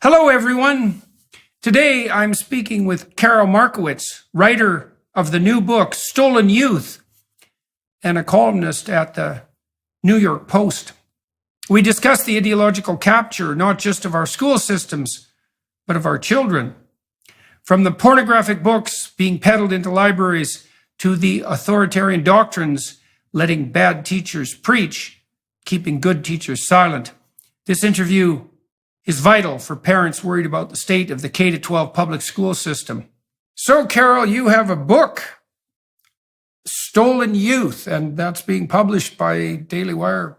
Hello, everyone. Today, I'm speaking with Karol Markowicz, writer of the new book, Stolen Youth, and a columnist at the New York Post. We discuss the ideological capture, not just of our school systems, but of our children. From the pornographic books being peddled into libraries to the authoritarian doctrines letting bad teachers preach, keeping good teachers silent. This interview is vital for parents worried about the state of the K-12 public school system. So, Karol, you have a book, Stolen Youth, and that's being published by Daily Wire,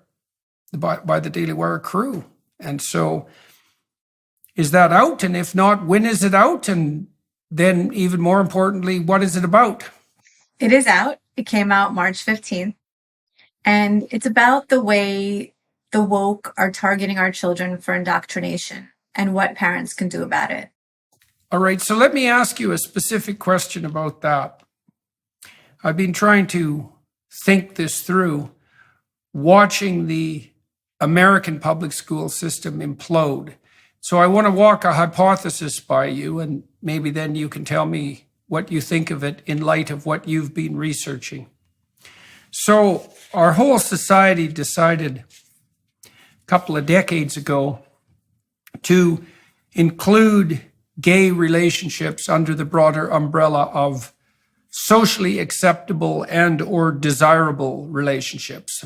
by the Daily Wire crew. And so, is that out? And if not, when is it out? And then, even more importantly, what is it about? It is out. It came out March 15th. And it's about the way the woke are targeting our children for indoctrination and what parents can do about it. All right, so let me ask you a specific question about that. I've been trying to think this through, watching the American public school system implode. So I want to walk a hypothesis by you, and maybe then you can tell me what you think of it in light of what you've been researching. So our whole society decided couple of decades ago to include gay relationships under the broader umbrella of socially acceptable and or desirable relationships.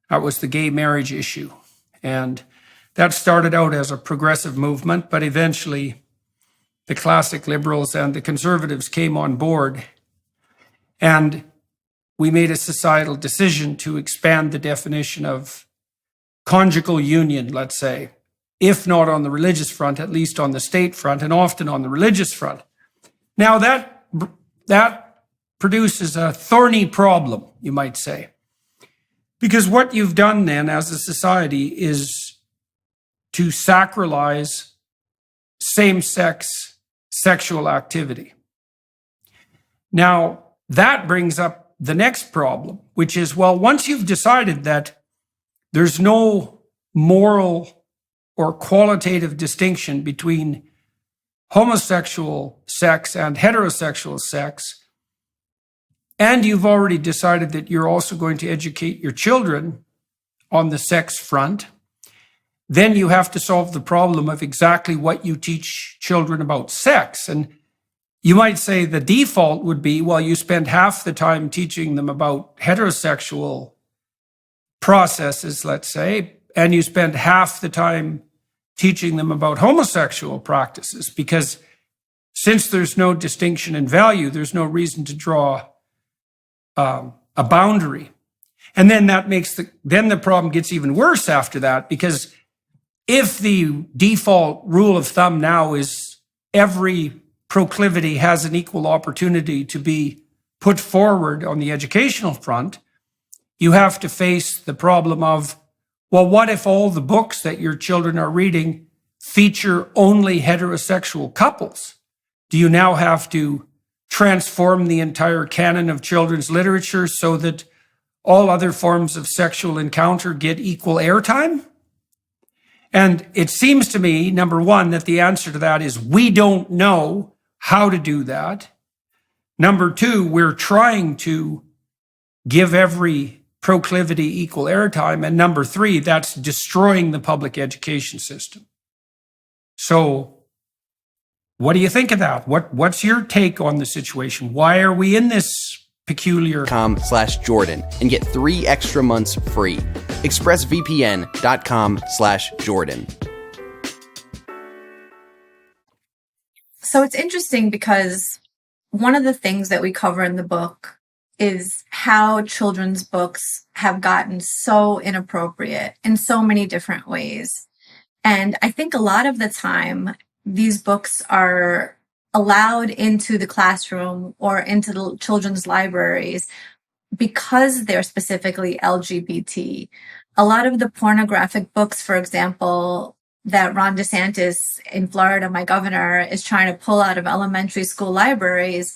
That was the gay marriage issue. And that started out as a progressive movement, but eventually the classic liberals and the conservatives came on board, and we made a societal decision to expand the definition of conjugal union, let's say, if not on the religious front, at least on the state front, and often on the religious front. Now that produces a thorny problem, you might say, because what you've done then as a society is to sacralize same-sex sexual activity. Now, that brings up the next problem, which is, well, once you've decided that there's no moral or qualitative distinction between homosexual sex and heterosexual sex, and you've already decided that you're also going to educate your children on the sex front, then you have to solve the problem of exactly what you teach children about sex. And you might say the default would be, well, you spend half the time teaching them about heterosexual processes, let's say, and you spend half the time teaching them about homosexual practices, because since there's no distinction in value, there's no reason to draw a boundary. And then that makes then the problem gets even worse after that, because if the default rule of thumb now is every proclivity has an equal opportunity to be put forward on the educational front, you have to face the problem of, well, what if all the books that your children are reading feature only heterosexual couples? Do you now have to transform the entire canon of children's literature so that all other forms of sexual encounter get equal airtime? And it seems to me, number one, that the answer to that is we don't know how to do that. Number two, we're trying to give every proclivity equal airtime. And number three, that's destroying the public education system. So what do you think of that? What's your take on the situation? Why are we in this peculiar .com/Jordan and get 3 extra months free. expressvpn.com/Jordan. So it's interesting because one of the things that we cover in the book is how children's books have gotten so inappropriate in so many different ways. And I think a lot of the time, these books are allowed into the classroom or into the children's libraries because they're specifically LGBT. A lot of the pornographic books, for example, that Ron DeSantis in Florida, my governor, is trying to pull out of elementary school libraries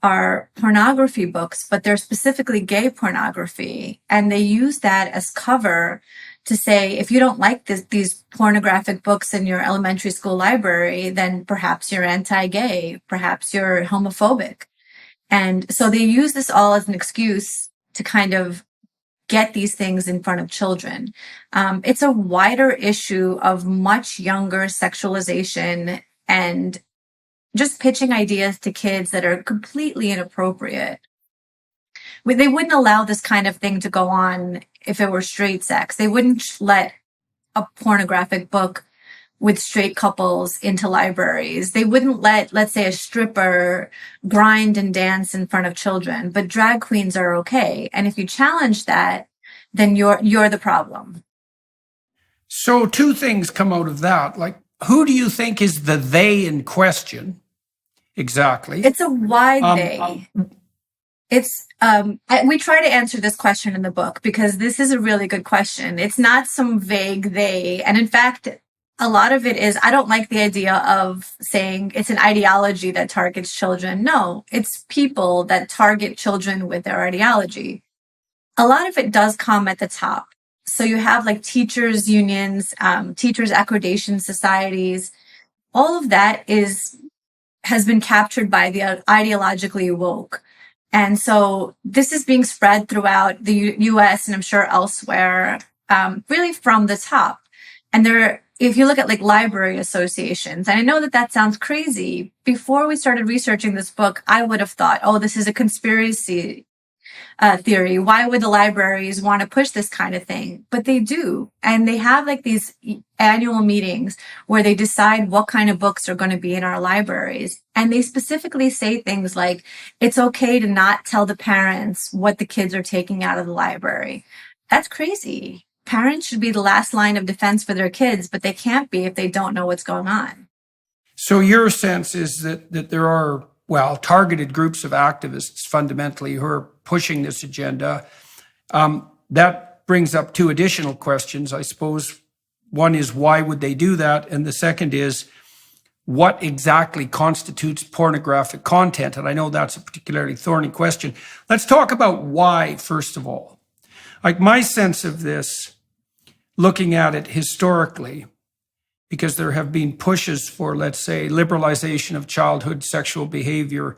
are pornography books, but they're specifically gay pornography. And they use that as cover to say, if you don't like these pornographic books in your elementary school library, then perhaps you're anti-gay, perhaps you're homophobic. And so they use this all as an excuse to kind of get these things in front of children. It's a wider issue of much younger sexualization and just pitching ideas to kids that are completely inappropriate. They wouldn't allow this kind of thing to go on if it were straight sex. They wouldn't let a pornographic book with straight couples into libraries. They wouldn't let, let's say, a stripper grind and dance in front of children, but drag queens are okay. And if you challenge that, then you're the problem. So two things come out of that. Like, who do you think is the they in question? Exactly. It's a wide they. We try to answer this question in the book because this is a really good question. It's not some vague they. And in fact, a lot of it is, I don't like the idea of saying it's an ideology that targets children. No, it's people that target children with their ideology. A lot of it does come at the top. So you have like teachers' unions, teachers' accreditation societies. All of that has been captured by the ideologically woke. And so this is being spread throughout the US and I'm sure elsewhere, really from the top. And if you look at like library associations, and I know that sounds crazy. Before we started researching this book, I would have thought, oh, this is a conspiracy theory. Why would the libraries want to push this kind of thing? But they do. And they have like these annual meetings where they decide what kind of books are going to be in our libraries. And they specifically say things like, it's okay to not tell the parents what the kids are taking out of the library. That's crazy. Parents should be the last line of defense for their kids, but they can't be if they don't know what's going on. So your sense is that there are, targeted groups of activists fundamentally who are pushing this agenda. That brings up two additional questions, I suppose. One is, why would they do that? And the second is, what exactly constitutes pornographic content? And I know that's a particularly thorny question. Let's talk about why, first of all. Like, my sense of this, looking at it historically, because there have been pushes for, let's say, liberalization of childhood sexual behavior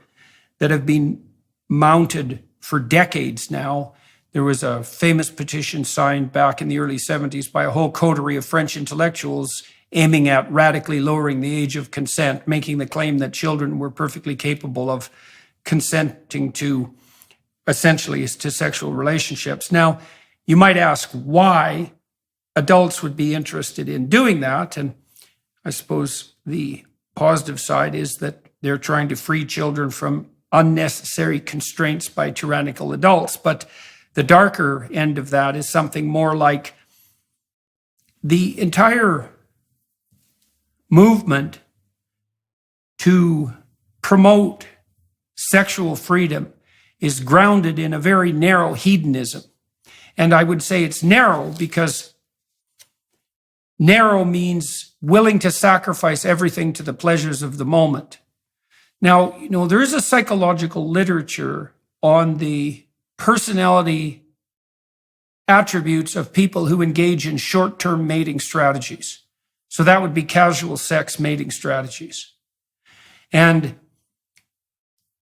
that have been mounted for decades now. There was a famous petition signed back in the early 70s by a whole coterie of French intellectuals aiming at radically lowering the age of consent, making the claim that children were perfectly capable of consenting to, essentially, to sexual relationships. Now, you might ask why adults would be interested in doing that. And I suppose the positive side is that they're trying to free children from unnecessary constraints by tyrannical adults. But the darker end of that is something more like the entire movement to promote sexual freedom is grounded in a very narrow hedonism. And I would say it's narrow because narrow means willing to sacrifice everything to the pleasures of the moment. Now, there is a psychological literature on the personality attributes of people who engage in short-term mating strategies. So that would be casual sex mating strategies. And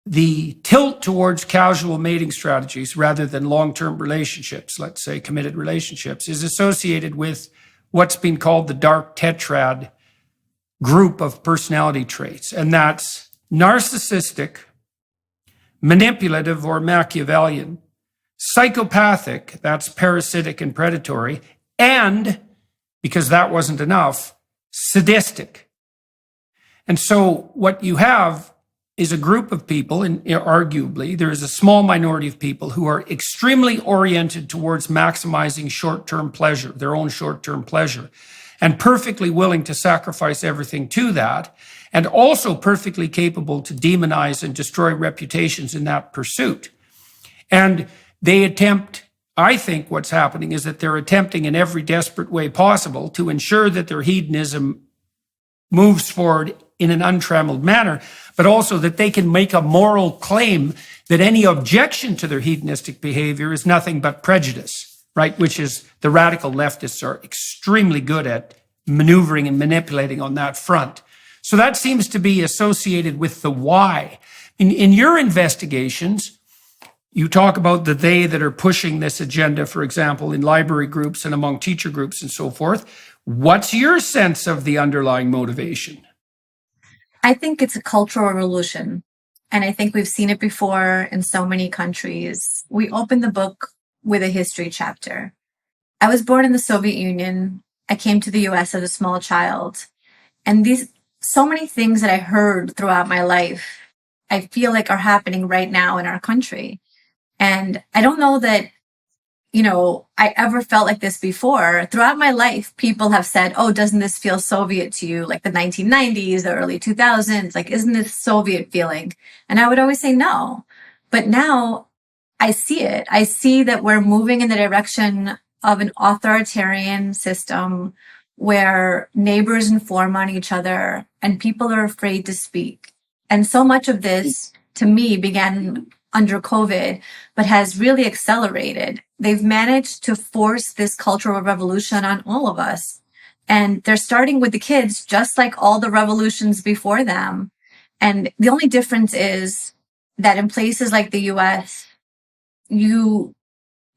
the tilt towards casual mating strategies rather than long-term relationships, let's say committed relationships, is associated with what's been called the dark tetrad group of personality traits. And that's narcissistic, manipulative or Machiavellian, psychopathic, that's parasitic and predatory, and, because that wasn't enough, sadistic. And so what you have is a group of people, and arguably there is a small minority of people who are extremely oriented towards maximizing short-term pleasure, their own short-term pleasure, and perfectly willing to sacrifice everything to that, and also perfectly capable to demonize and destroy reputations in that pursuit. And they attempt, I think what's happening is that they're attempting in every desperate way possible to ensure that their hedonism moves forward in an untrammeled manner, but also that they can make a moral claim that any objection to their hedonistic behavior is nothing but prejudice, right? Which is the radical leftists are extremely good at maneuvering and manipulating on that front. So that seems to be associated with the why. In your investigations, you talk about the they that are pushing this agenda, for example, in library groups and among teacher groups and so forth. What's your sense of the underlying motivation? I think it's a cultural revolution. And I think we've seen it before in so many countries. We open the book with a history chapter. I was born in the Soviet Union. I came to the US as a small child. And so many things that I heard throughout my life, I feel like are happening right now in our country. And I don't know that, I ever felt like this before. Throughout my life, people have said, oh, doesn't this feel Soviet to you? Like the 1990s, the early 2000s, like, isn't this Soviet feeling? And I would always say no. But now I see it. I see that we're moving in the direction of an authoritarian system where neighbors inform on each other and people are afraid to speak. And so much of this, to me, began under COVID, but has really accelerated. They've managed to force this cultural revolution on all of us. And they're starting with the kids, just like all the revolutions before them. And the only difference is that in places like the US, you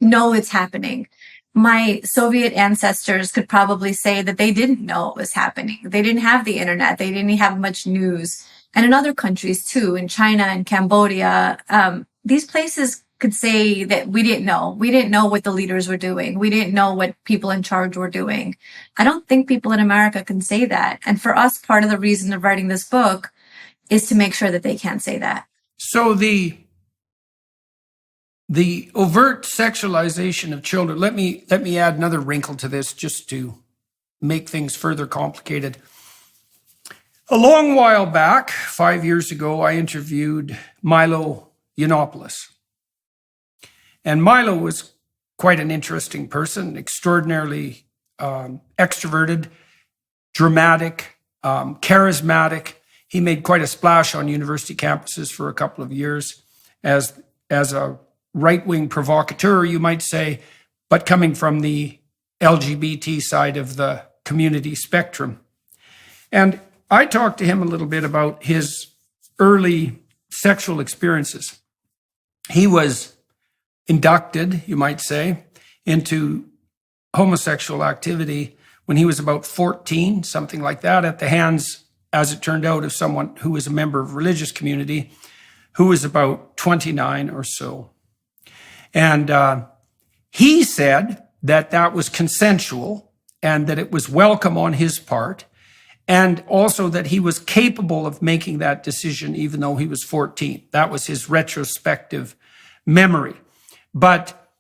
know it's happening. My Soviet ancestors could probably say that they didn't know it was happening. They didn't have the internet. They didn't have much news. And in other countries too, in China and Cambodia, these places could say that we didn't know. We didn't know what the leaders were doing. We didn't know what people in charge were doing. I don't think people in America can say that. And for us, part of the reason of writing this book is to make sure that they can't say that. So the overt sexualization of children, let me add another wrinkle to this just to make things further complicated. A long while back, 5 years ago, I interviewed Milo Yiannopoulos. And Milo was quite an interesting person, extraordinarily extroverted, dramatic, charismatic. He made quite a splash on university campuses for a couple of years as a right-wing provocateur, you might say, but coming from the LGBT side of the community spectrum. And I talked to him a little bit about his early sexual experiences. He was inducted, you might say, into homosexual activity when he was about 14, something like that, at the hands, as it turned out, of someone who was a member of a religious community who was about 29 or so. And he said that was consensual and that it was welcome on his part, and also that he was capable of making that decision even though he was 14. That was his retrospective memory. But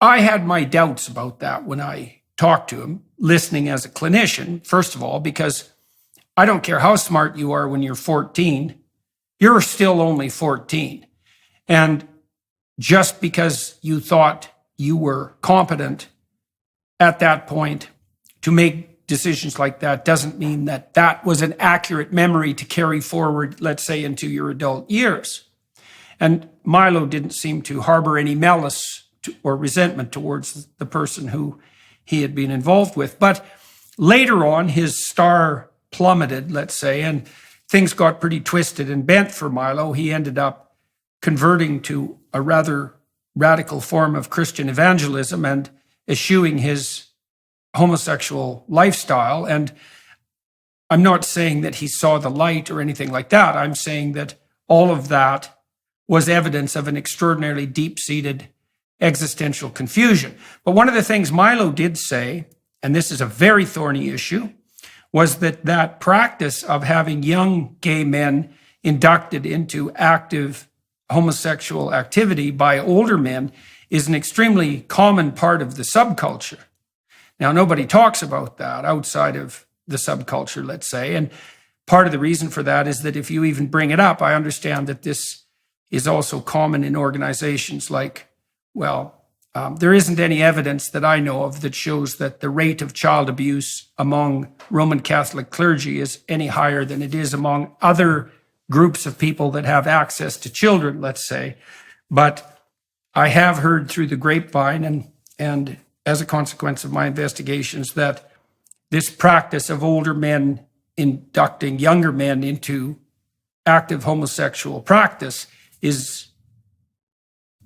I had my doubts about that when I talked to him, listening as a clinician, first of all, because I don't care how smart you are when you're 14, you're still only 14. And just because you thought you were competent at that point to make decisions like that doesn't mean that that was an accurate memory to carry forward, let's say, into your adult years. And Milo didn't seem to harbor any malice or resentment towards the person who he had been involved with. But later on, his star plummeted, let's say, and things got pretty twisted and bent for Milo. He ended up converting to a rather radical form of Christian evangelism and eschewing his homosexual lifestyle. And I'm not saying that he saw the light or anything like that. I'm saying that all of that was evidence of an extraordinarily deep-seated existential confusion. But one of the things Milo did say, and this is a very thorny issue, was that practice of having young gay men inducted into active homosexual activity by older men is an extremely common part of the subculture. Now, nobody talks about that outside of the subculture, let's say, and part of the reason for that is that if you even bring it up, I understand that this is also common in organizations like, there isn't any evidence that I know of that shows that the rate of child abuse among Roman Catholic clergy is any higher than it is among other groups of people that have access to children, let's say. But I have heard through the grapevine and as a consequence of my investigations that this practice of older men inducting younger men into active homosexual practice is,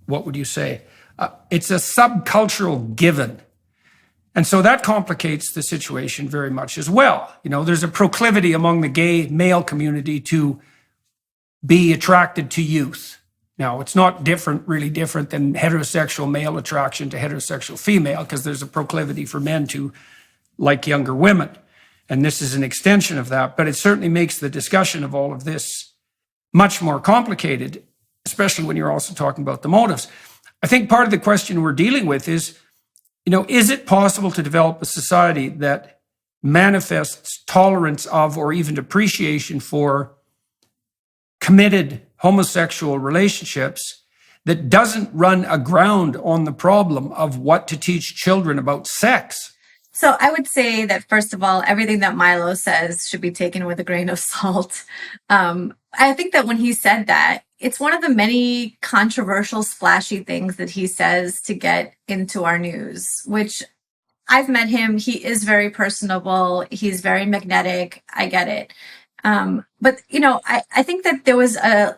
what would you say? It's a subcultural given. And so that complicates the situation very much as well. You know, there's a proclivity among the gay male community to be attracted to youth. Now, it's not really different than heterosexual male attraction to heterosexual female, because there's a proclivity for men to like younger women. And this is an extension of that, but it certainly makes the discussion of all of this much more complicated, especially when you're also talking about the motives. I think part of the question we're dealing with is, you know, is it possible to develop a society that manifests tolerance of or even appreciation for committed homosexual relationships that doesn't run aground on the problem of what to teach children about sex? So I would say that, first of all, everything that Milo says should be taken with a grain of salt. I think that when he said that, it's one of the many controversial, splashy things that he says to get into our news, which I've met him. He is very personable. He's very magnetic. I get it. But, you know, I think that there was a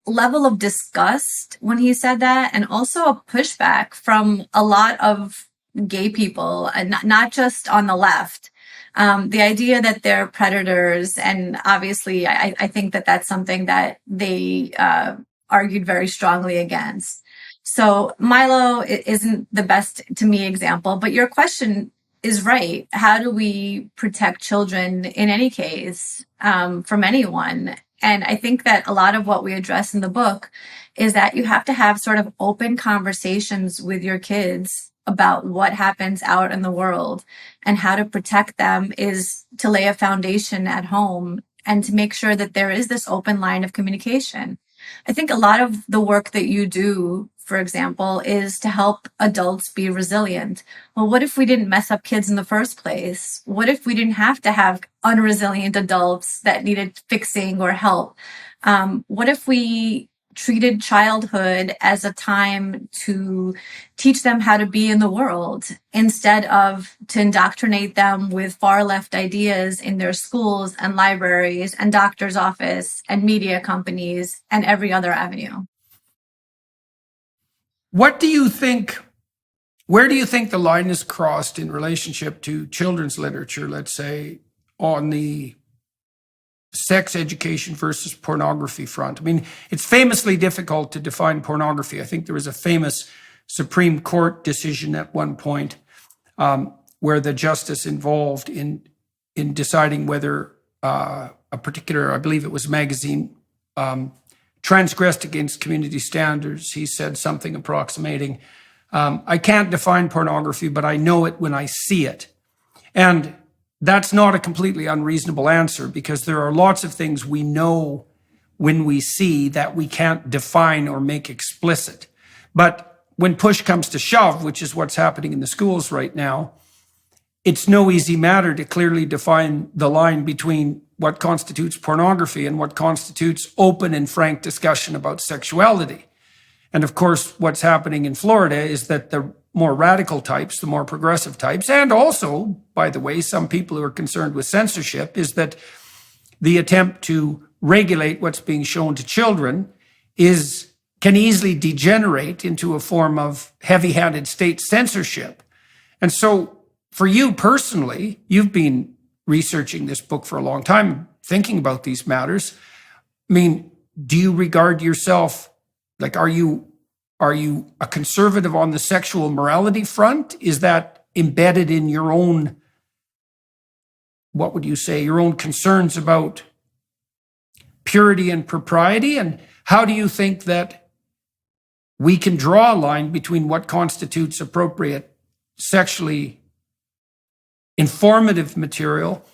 level of disgust when he said that, and also a pushback from a lot of gay people, and not just on the left. The idea that they're predators, and obviously I think that that's something that they argued very strongly against. So Milo isn't the best, to me, example, but your question is right. How do we protect children in any case from anyone? And I think that a lot of what we address in the book is that you have to have sort of open conversations with your kids about what happens out in the world, and how to protect them is to lay a foundation at home and to make sure that there is this open line of communication. I think a lot of the work that you do, for example, is to help adults be resilient. Well, what if we didn't mess up kids in the first place? What if we didn't have to have unresilient adults that needed fixing or help? What if we treated childhood as a time to teach them how to be in the world, instead of to indoctrinate them with far left ideas in their schools and libraries and doctor's office and media companies and every other avenue? What do you think, where do you think the line is crossed in relationship to children's literature, let's say, on the sex education versus pornography front? I mean, it's famously difficult to define pornography. I think there was a famous Supreme Court decision at one point where the justice involved in deciding whether a particular, I believe it was magazine, transgressed against community standards. He said something approximating, I can't define pornography, but I know it when I see it. And that's not a completely unreasonable answer, because there are lots of things we know when we see that we can't define or make explicit. But when push comes to shove, which is what's happening in the schools right now, it's no easy matter to clearly define the line between what constitutes pornography and what constitutes open and frank discussion about sexuality. And of course, what's happening in Florida is that the more radical types, the more progressive types, and also, by the way, some people who are concerned with censorship, is that the attempt to regulate what's being shown to children can easily degenerate into a form of heavy-handed state censorship. And so for you personally, you've been researching this book for a long time, thinking about these matters. I mean, do you regard yourself, like, are you a conservative on the sexual morality front? Is that embedded in your own, what would you say, your own concerns about purity and propriety? And how do you think that we can draw a line between what constitutes appropriate sexually informative material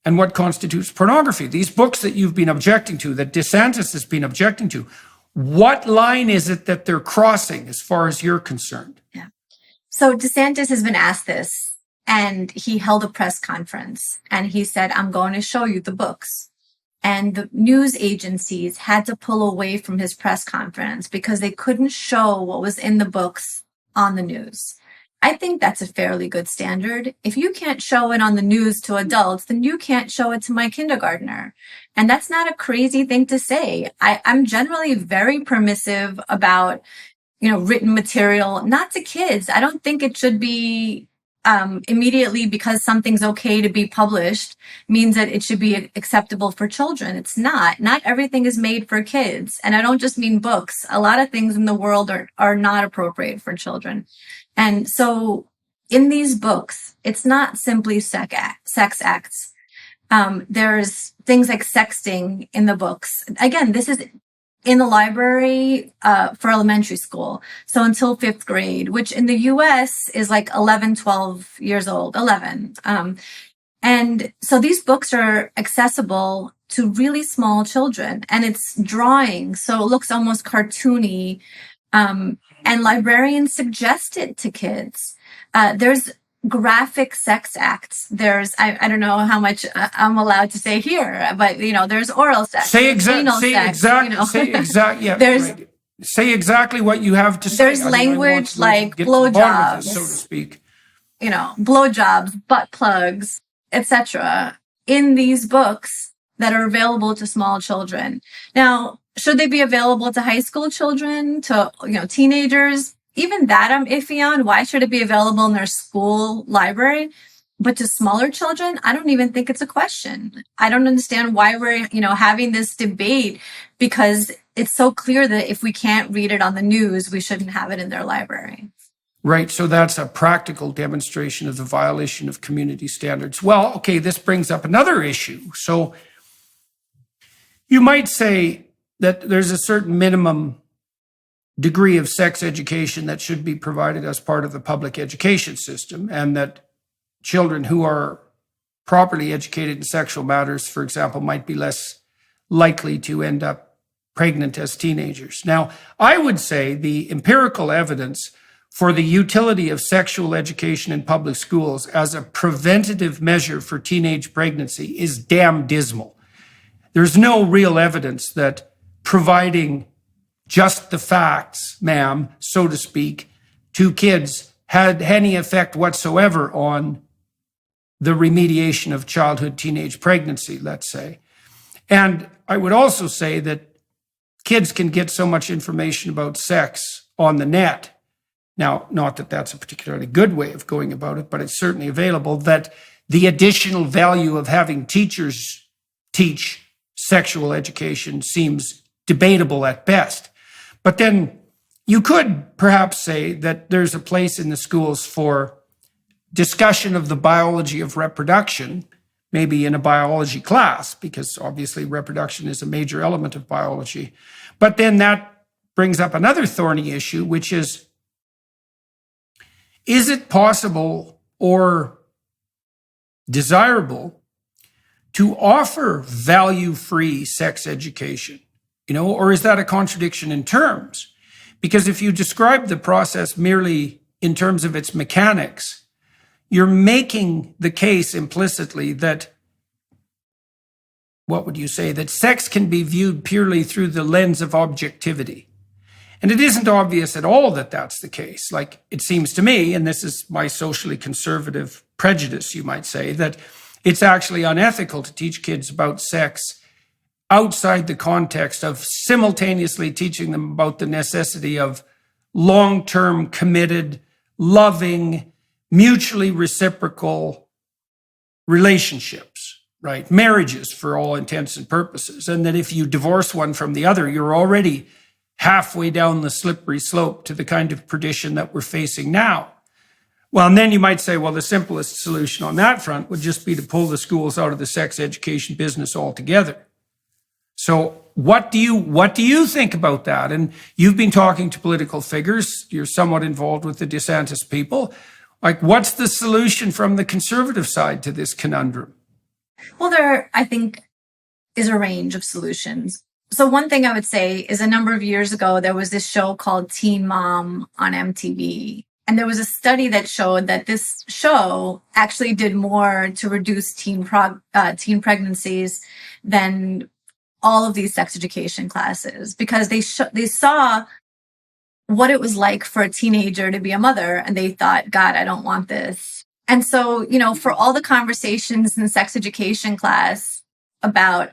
and what constitutes pornography? These books that you've been objecting to, that DeSantis has been objecting to, what line is it that they're crossing as far as you're concerned? Yeah. So DeSantis has been asked this, and he held a press conference and he said, I'm going to show you the books. and the news agencies had to pull away from his press conference because they couldn't show what was in the books on the news. I think that's a fairly good standard. If you can't show it on the news to adults, then you can't show it to my kindergartner. And that's not a crazy thing to say. I'm generally very permissive about, written material, not to kids. I don't think it should be immediately because something's okay to be published means that it should be acceptable for children. It's not. Not everything is made for kids. And I don't just mean books. A lot of things in the world are not appropriate for children. And so in these books, it's not simply sex acts. There's things like sexting in the books. Again, this is in the library for elementary school. So until 5th grade, which in the US is like 11, 12 years old, 11. And so these books are accessible to really small children, and it's drawing. So it looks almost cartoony. And librarians suggest it to kids. There's graphic sex acts. There's, I don't know how much I'm allowed to say here, but there's oral sex. Say exactly. Yeah. Say exactly what you have to say. There's language like blowjobs, so to speak. Blowjobs, butt plugs, etc. in these books that are available to small children. Now, should they be available to high school children, to teenagers? Even that I'm iffy on. Why should it be available in their school library? But to smaller children, I don't even think it's a question. I don't understand why we're, having this debate, because it's so clear that if we can't read it on the news, we shouldn't have it in their library. Right. So that's a practical demonstration of the violation of community standards. Well, okay, this brings up another issue. So you might say that there's a certain minimum degree of sex education that should be provided as part of the public education system, and that children who are properly educated in sexual matters, for example, might be less likely to end up pregnant as teenagers. Now, I would say the empirical evidence for the utility of sexual education in public schools as a preventative measure for teenage pregnancy is damn dismal. There's no real evidence that providing just the facts, ma'am, so to speak, to kids had any effect whatsoever on the remediation of childhood teenage pregnancy, let's say. And I would also say that kids can get so much information about sex on the net. Now, not that that's a particularly good way of going about it, but it's certainly available, that the additional value of having teachers teach sexual education seems debatable at best. But then you could perhaps say that there's a place in the schools for discussion of the biology of reproduction, maybe in a biology class, because obviously reproduction is a major element of biology. But then that brings up another thorny issue, which is it possible or desirable to offer value-free sex education? Or is that a contradiction in terms? Because if you describe the process merely in terms of its mechanics, you're making the case implicitly that, what would you say, that sex can be viewed purely through the lens of objectivity. And it isn't obvious at all that that's the case. Like, it seems to me, and this is my socially conservative prejudice, you might say, that it's actually unethical to teach kids about sex outside the context of simultaneously teaching them about the necessity of long-term, committed, loving, mutually reciprocal relationships, right? Marriages for all intents and purposes. And that if you divorce one from the other, you're already halfway down the slippery slope to the kind of perdition that we're facing now. Well, and then you might say, well, the simplest solution on that front would just be to pull the schools out of the sex education business altogether. So what do you think about that? And you've been talking to political figures. You're somewhat involved with the DeSantis people. Like, what's the solution from the conservative side to this conundrum? Well, there, I think, is a range of solutions. So one thing I would say is a number of years ago, there was this show called Teen Mom on MTV. And there was a study that showed that this show actually did more to reduce teen pregnancies than all of these sex education classes because they saw what it was like for a teenager to be a mother, and they thought, God, I don't want this. And so, for all the conversations in sex education class about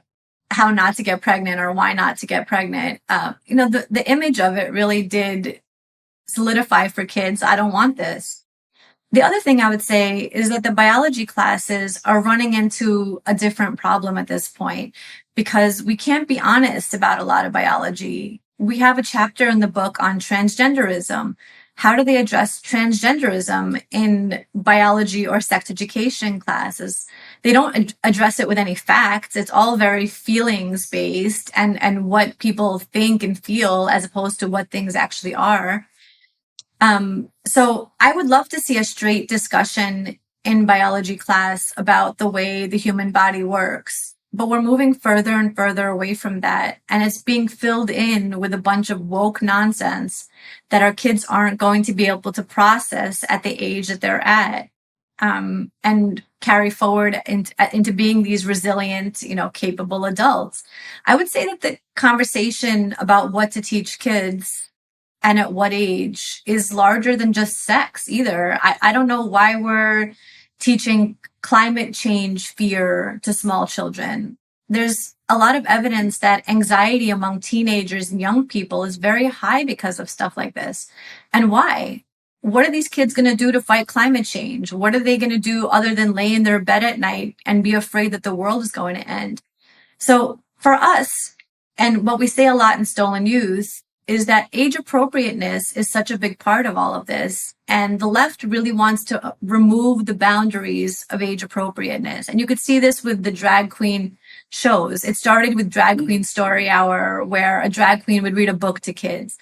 how not to get pregnant or why not to get pregnant, the image of it really did solidify for kids, I don't want this. The other thing I would say is that the biology classes are running into a different problem at this point because we can't be honest about a lot of biology. We have a chapter in the book on transgenderism. How do they address transgenderism in biology or sex education classes? They don't address it with any facts. It's all very feelings based and what people think and feel as opposed to what things actually are. So I would love to see a straight discussion in biology class about the way the human body works, but we're moving further and further away from that. And it's being filled in with a bunch of woke nonsense that our kids aren't going to be able to process at the age that they're at, and carry forward into being these resilient, capable adults. I would say that the conversation about what to teach kids and at what age is larger than just sex either. I don't know why we're teaching climate change fear to small children. There's a lot of evidence that anxiety among teenagers and young people is very high because of stuff like this. And why? What are these kids going to do to fight climate change? What are they going to do other than lay in their bed at night and be afraid that the world is going to end? So for us, and what we say a lot in Stolen Youth, is that age appropriateness is such a big part of all of this. And the left really wants to remove the boundaries of age appropriateness. And you could see this with the drag queen shows. It started with Drag Queen Story Hour, where a drag queen would read a book to kids.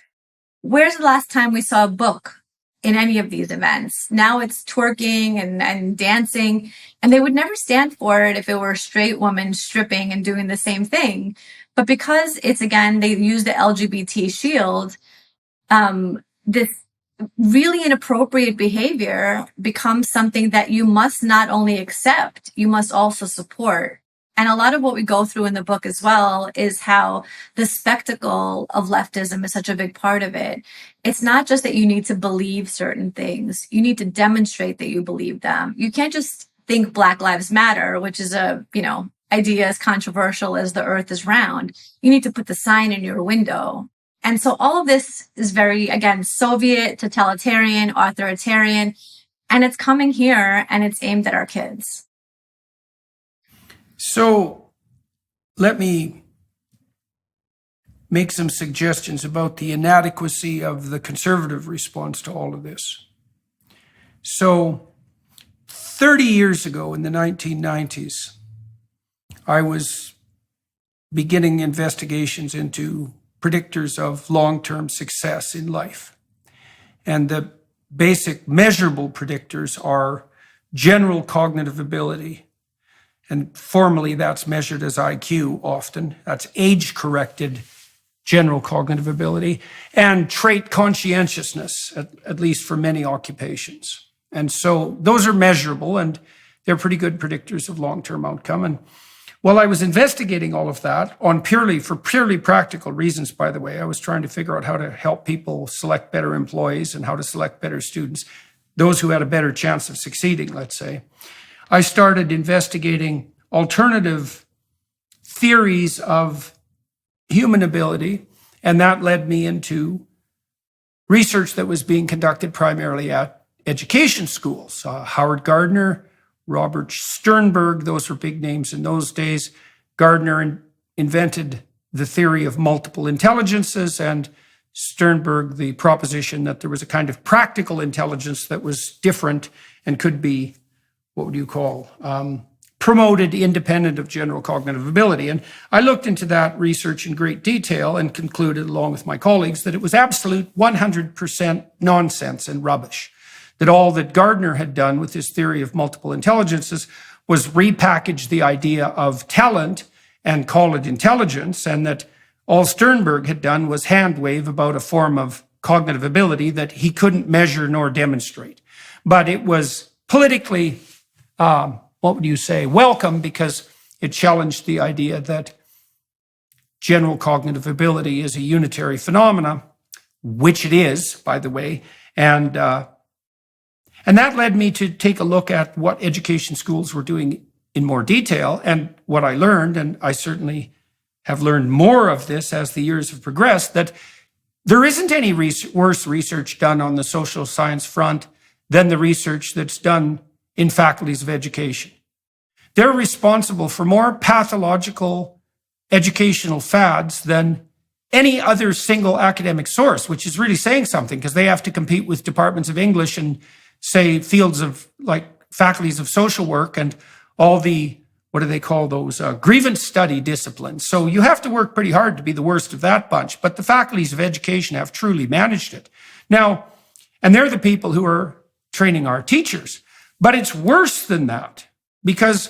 Where's the last time we saw a book in any of these events? Now it's twerking and dancing, and they would never stand for it if it were a straight woman stripping and doing the same thing. But because it's, again, they use the LGBT shield, this really inappropriate behavior becomes something that you must not only accept, you must also support. And a lot of what we go through in the book as well is how the spectacle of leftism is such a big part of it. It's not just that you need to believe certain things. You need to demonstrate that you believe them. You can't just think Black Lives Matter, which is a, idea as controversial as the earth is round. You need to put the sign in your window. And so all of this is very, again, Soviet, totalitarian, authoritarian, and it's coming here and it's aimed at our kids. So let me make some suggestions about the inadequacy of the conservative response to all of this. So 30 years ago in the 1990s, I was beginning investigations into predictors of long-term success in life. And the basic measurable predictors are general cognitive ability. And formally, that's measured as IQ often. That's age-corrected general cognitive ability. And trait conscientiousness, at least for many occupations. And so those are measurable, and they're pretty good predictors of long-term outcome. And while I was investigating all of that for purely practical reasons, by the way, I was trying to figure out how to help people select better employees and how to select better students, those who had a better chance of succeeding, let's say. I started investigating alternative theories of human ability, and that led me into research that was being conducted primarily at education schools. Howard Gardner, Robert Sternberg, those were big names in those days. Gardner invented the theory of multiple intelligences, and Sternberg the proposition that there was a kind of practical intelligence that was different and could be, what would you call, promoted independent of general cognitive ability. And I looked into that research in great detail and concluded, along with my colleagues, that it was absolute 100% nonsense and rubbish. That all that Gardner had done with his theory of multiple intelligences was repackage the idea of talent and call it intelligence, and that all Sternberg had done was hand wave about a form of cognitive ability that he couldn't measure nor demonstrate. But it was politically, welcome, because it challenged the idea that general cognitive ability is a unitary phenomena, which it is, by the way. And that led me to take a look at what education schools were doing in more detail. And what I learned, and I certainly have learned more of this as the years have progressed, that there isn't any worse research done on the social science front than the research that's done in faculties of education. They're responsible for more pathological educational fads than any other single academic source, which is really saying something, because they have to compete with departments of English and, say, fields of like faculties of social work and all the, what do they call those, grievance study disciplines. So you have to work pretty hard to be the worst of that bunch. But the faculties of education have truly managed it. Now, and they're the people who are training our teachers. But it's worse than that, because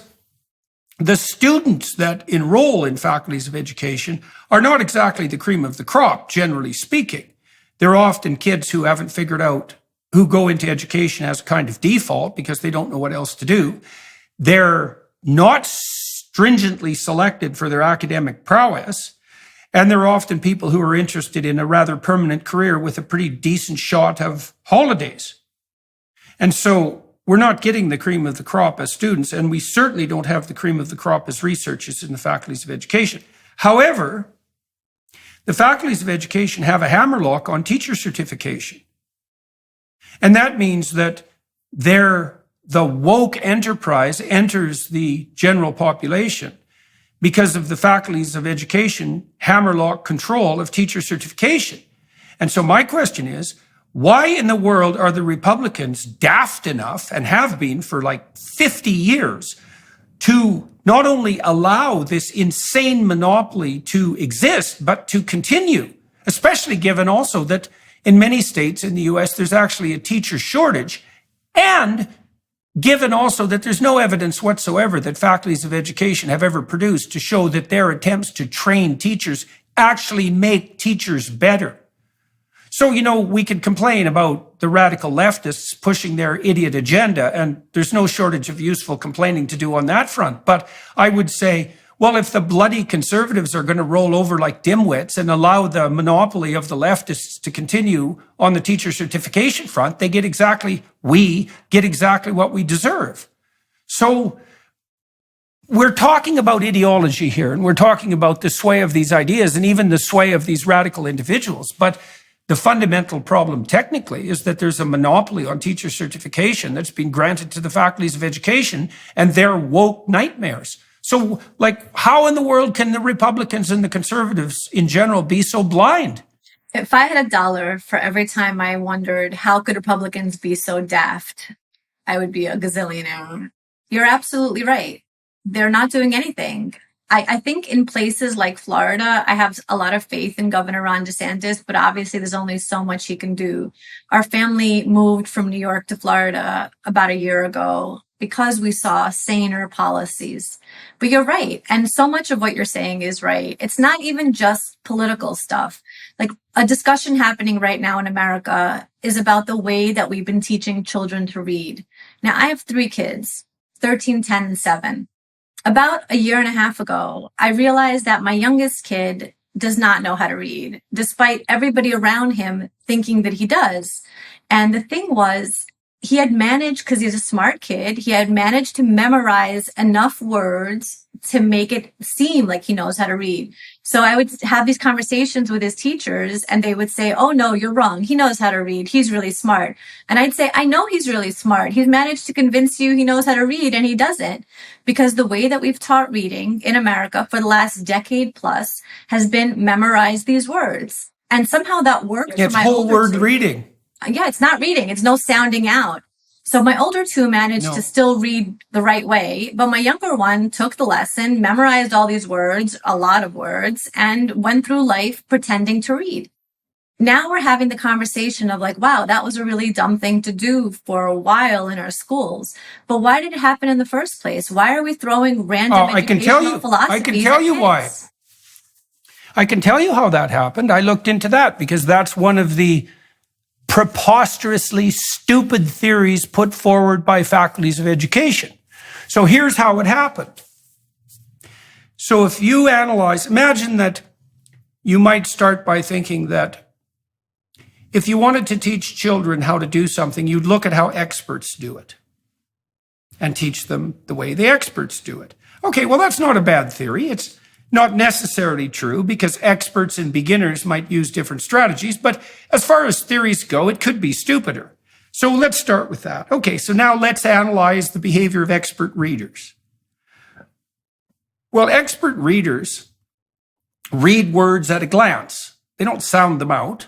the students that enroll in faculties of education are not exactly the cream of the crop, generally speaking. They're often kids who haven't figured out, who go into education as a kind of default because they don't know what else to do. They're not stringently selected for their academic prowess, and they're often people who are interested in a rather permanent career with a pretty decent shot of holidays. And so we're not getting the cream of the crop as students, and we certainly don't have the cream of the crop as researchers in the faculties of education. However, the faculties of education have a hammerlock on teacher certification. And that means that the woke enterprise enters the general population because of the faculties of education hammerlock control of teacher certification. And so my question is, why in the world are the Republicans daft enough, and have been for like 50 years, to not only allow this insane monopoly to exist, but to continue, especially given also that in many states in the US, there's actually a teacher shortage, and given also that there's no evidence whatsoever that faculties of education have ever produced to show that their attempts to train teachers actually make teachers better. So, we can complain about the radical leftists pushing their idiot agenda, and there's no shortage of useful complaining to do on that front. But I would say, well, if the bloody conservatives are going to roll over like dimwits and allow the monopoly of the leftists to continue on the teacher certification front, we get exactly what we deserve. So we're talking about ideology here, and we're talking about the sway of these ideas and even the sway of these radical individuals. But the fundamental problem technically is that there's a monopoly on teacher certification that's been granted to the faculties of education, and they're woke nightmares. So, how in the world can the Republicans and the conservatives in general be so blind? If I had $1 for every time I wondered, how could Republicans be so daft, I would be a gazillionaire. You're absolutely right. They're not doing anything. I think in places like Florida, I have a lot of faith in Governor Ron DeSantis, but obviously there's only so much he can do. Our family moved from New York to Florida about a year ago because we saw saner policies. But you're right. And so much of what you're saying is right. It's not even just political stuff. Like, a discussion happening right now in America is about the way that we've been teaching children to read. Now, I have 3 kids, 13, 10, and 7. About a year and a half ago, I realized that my youngest kid does not know how to read, despite everybody around him thinking that he does. And the thing was, he had managed, because he's a smart kid, he had managed to memorize enough words to make it seem like he knows how to read. So I would have these conversations with his teachers, and they would say, oh, no, you're wrong. He knows how to read. He's really smart. And I'd say, I know he's really smart. He's managed to convince you he knows how to read, and he doesn't. Because the way that we've taught reading in America for the last decade plus has been memorize these words. And somehow that worked. It's for my whole word 2. reading. Yeah, it's not reading. It's no sounding out. So my older 2 managed to still read the right way, but my younger one took the lesson, memorized all these words, a lot of words, and went through life pretending to read. Now we're having the conversation of like, wow, that was a really dumb thing to do for a while in our schools. But why did it happen in the first place? Why are we throwing random educational philosophies? I can tell you why. I can tell you how that happened. I looked into that because that's one of the preposterously stupid theories put forward by faculties of education. So here's how it happened. So if you analyze, imagine that you might start by thinking that if you wanted to teach children how to do something, you'd look at how experts do it and teach them the way the experts do it. Okay, well, that's not a bad theory. It's not necessarily true because experts and beginners might use different strategies, but as far as theories go, it could be stupider. So let's start with that. Okay, so now let's analyze the behavior of expert readers. Well, expert readers read words at a glance. They don't sound them out.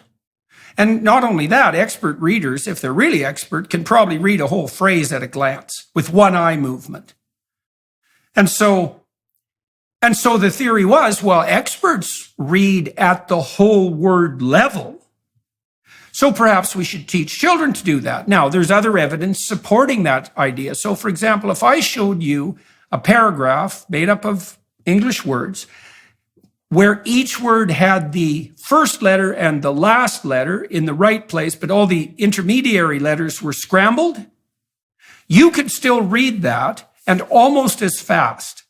And not only that, expert readers, if they're really expert, can probably read a whole phrase at a glance with one eye movement. And so the theory was, well, experts read at the whole word level. So perhaps we should teach children to do that. Now, there's other evidence supporting that idea. So, for example, if I showed you a paragraph made up of English words where each word had the first letter and the last letter in the right place, but all the intermediary letters were scrambled, you could still read that and almost as fast.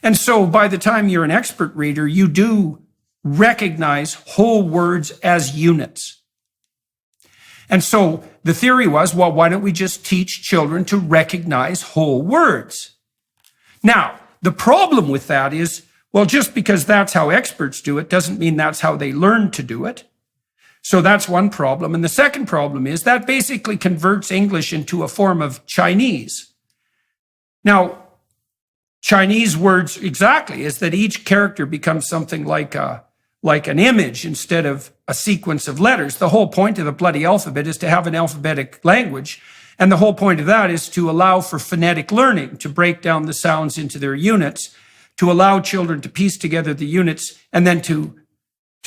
And so by the time you're an expert reader, you do recognize whole words as units. And so the theory was, well, why don't we just teach children to recognize whole words? Now, the problem with that is, well, just because that's how experts do it doesn't mean that's how they learn to do it. So that's one problem. And the second problem is that basically converts English into a form of Chinese. Now, Chinese words exactly is that each character becomes something like an image instead of a sequence of letters. The whole point of the bloody alphabet is to have an alphabetic language. And the whole point of that is to allow for phonetic learning, to break down the sounds into their units, to allow children to piece together the units and then to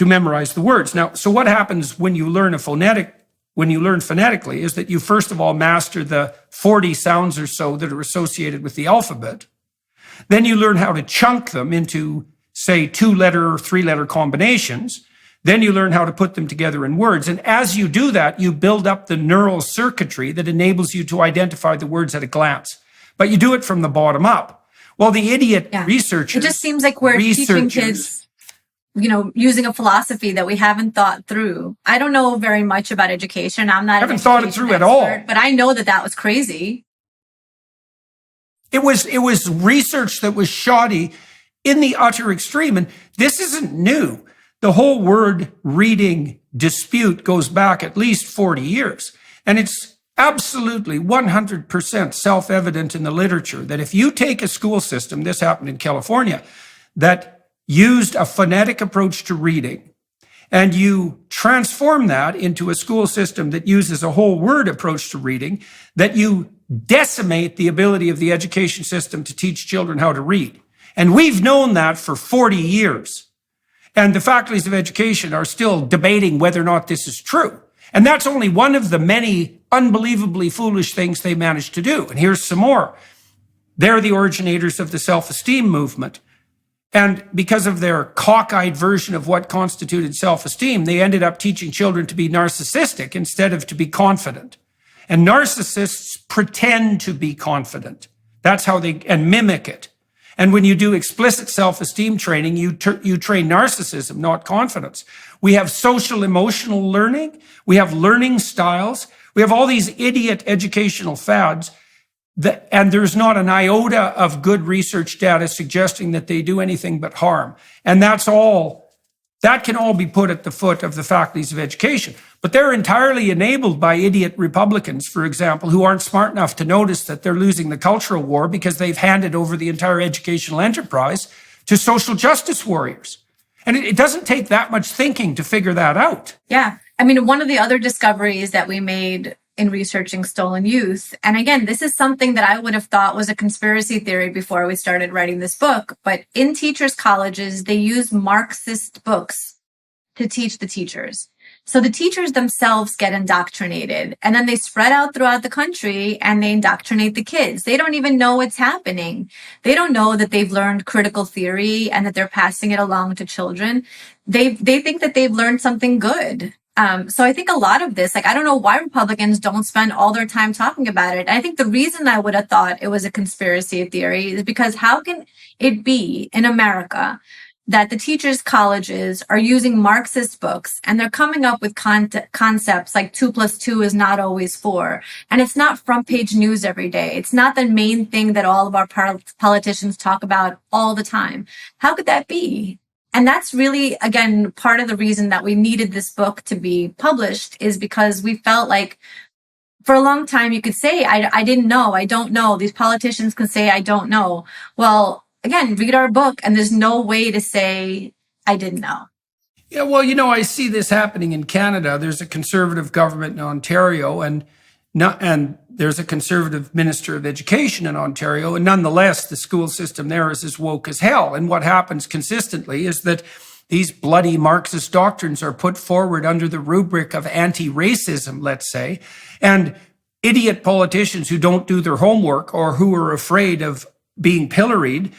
memorize the words. Now, so what happens when you learn phonetically is that you first of all master the 40 sounds or so that are associated with the alphabet. Then you learn how to chunk them into, say, 2-letter or 3-letter combinations. Then you learn how to put them together in words. And as you do that, you build up the neural circuitry that enables you to identify the words at a glance. But you do it from the bottom up. Well, the idiot researchers... It just seems like we're teaching kids, using a philosophy that we haven't thought through. I don't know very much about education. I haven't thought it through at all. But I know that was crazy. It was research that was shoddy in the utter extreme. And this isn't new. The whole word reading dispute goes back at least 40 years. And it's absolutely 100% self-evident in the literature that if you take a school system, this happened in California, that used a phonetic approach to reading, and you transform that into a school system that uses a whole word approach to reading, that you decimate the ability of the education system to teach children how to read. And we've known that for 40 years. And the faculties of education are still debating whether or not this is true. And that's only one of the many unbelievably foolish things they managed to do. And here's some more. They're the originators of the self-esteem movement. And because of their cockeyed version of what constituted self-esteem, they ended up teaching children to be narcissistic instead of to be confident. And narcissists pretend to be confident. That's how and mimic it. And when you do explicit self-esteem training, you train narcissism, not confidence. We have social emotional learning. We have learning styles. We have all these idiot educational fads. And there's not an iota of good research data suggesting that they do anything but harm. And that can all be put at the foot of the faculties of education. But they're entirely enabled by idiot Republicans, for example, who aren't smart enough to notice that they're losing the cultural war because they've handed over the entire educational enterprise to social justice warriors. And it doesn't take that much thinking to figure that out. Yeah. I mean, one of the other discoveries that we made in researching stolen youth, and again, this is something that I would have thought was a conspiracy theory before we started writing this book, but in teachers' colleges, they use Marxist books to teach the teachers. So the teachers themselves get indoctrinated, and then they spread out throughout the country and they indoctrinate the kids. They don't even know what's happening. They don't know that they've learned critical theory and that they're passing it along to children. They think that they've learned something good. So I think a lot of this, I don't know why Republicans don't spend all their time talking about it. I think the reason I would have thought it was a conspiracy theory is because how can it be in America that the teachers' colleges are using Marxist books and they're coming up with concepts like 2 + 2 is not always 4. And it's not front page news every day. It's not the main thing that all of our politicians talk about all the time. How could that be? And that's really, again, part of the reason that we needed this book to be published, is because we felt like for a long time you could say, I didn't know, I don't know. These politicians can say, I don't know. Well, again, read our book, and there's no way to say, I didn't know. Yeah, well, I see this happening in Canada. There's a conservative government in Ontario, and there's a conservative minister of education in Ontario, and nonetheless, the school system there is as woke as hell. And what happens consistently is that these bloody Marxist doctrines are put forward under the rubric of anti-racism, let's say, and idiot politicians who don't do their homework or who are afraid of being pilloried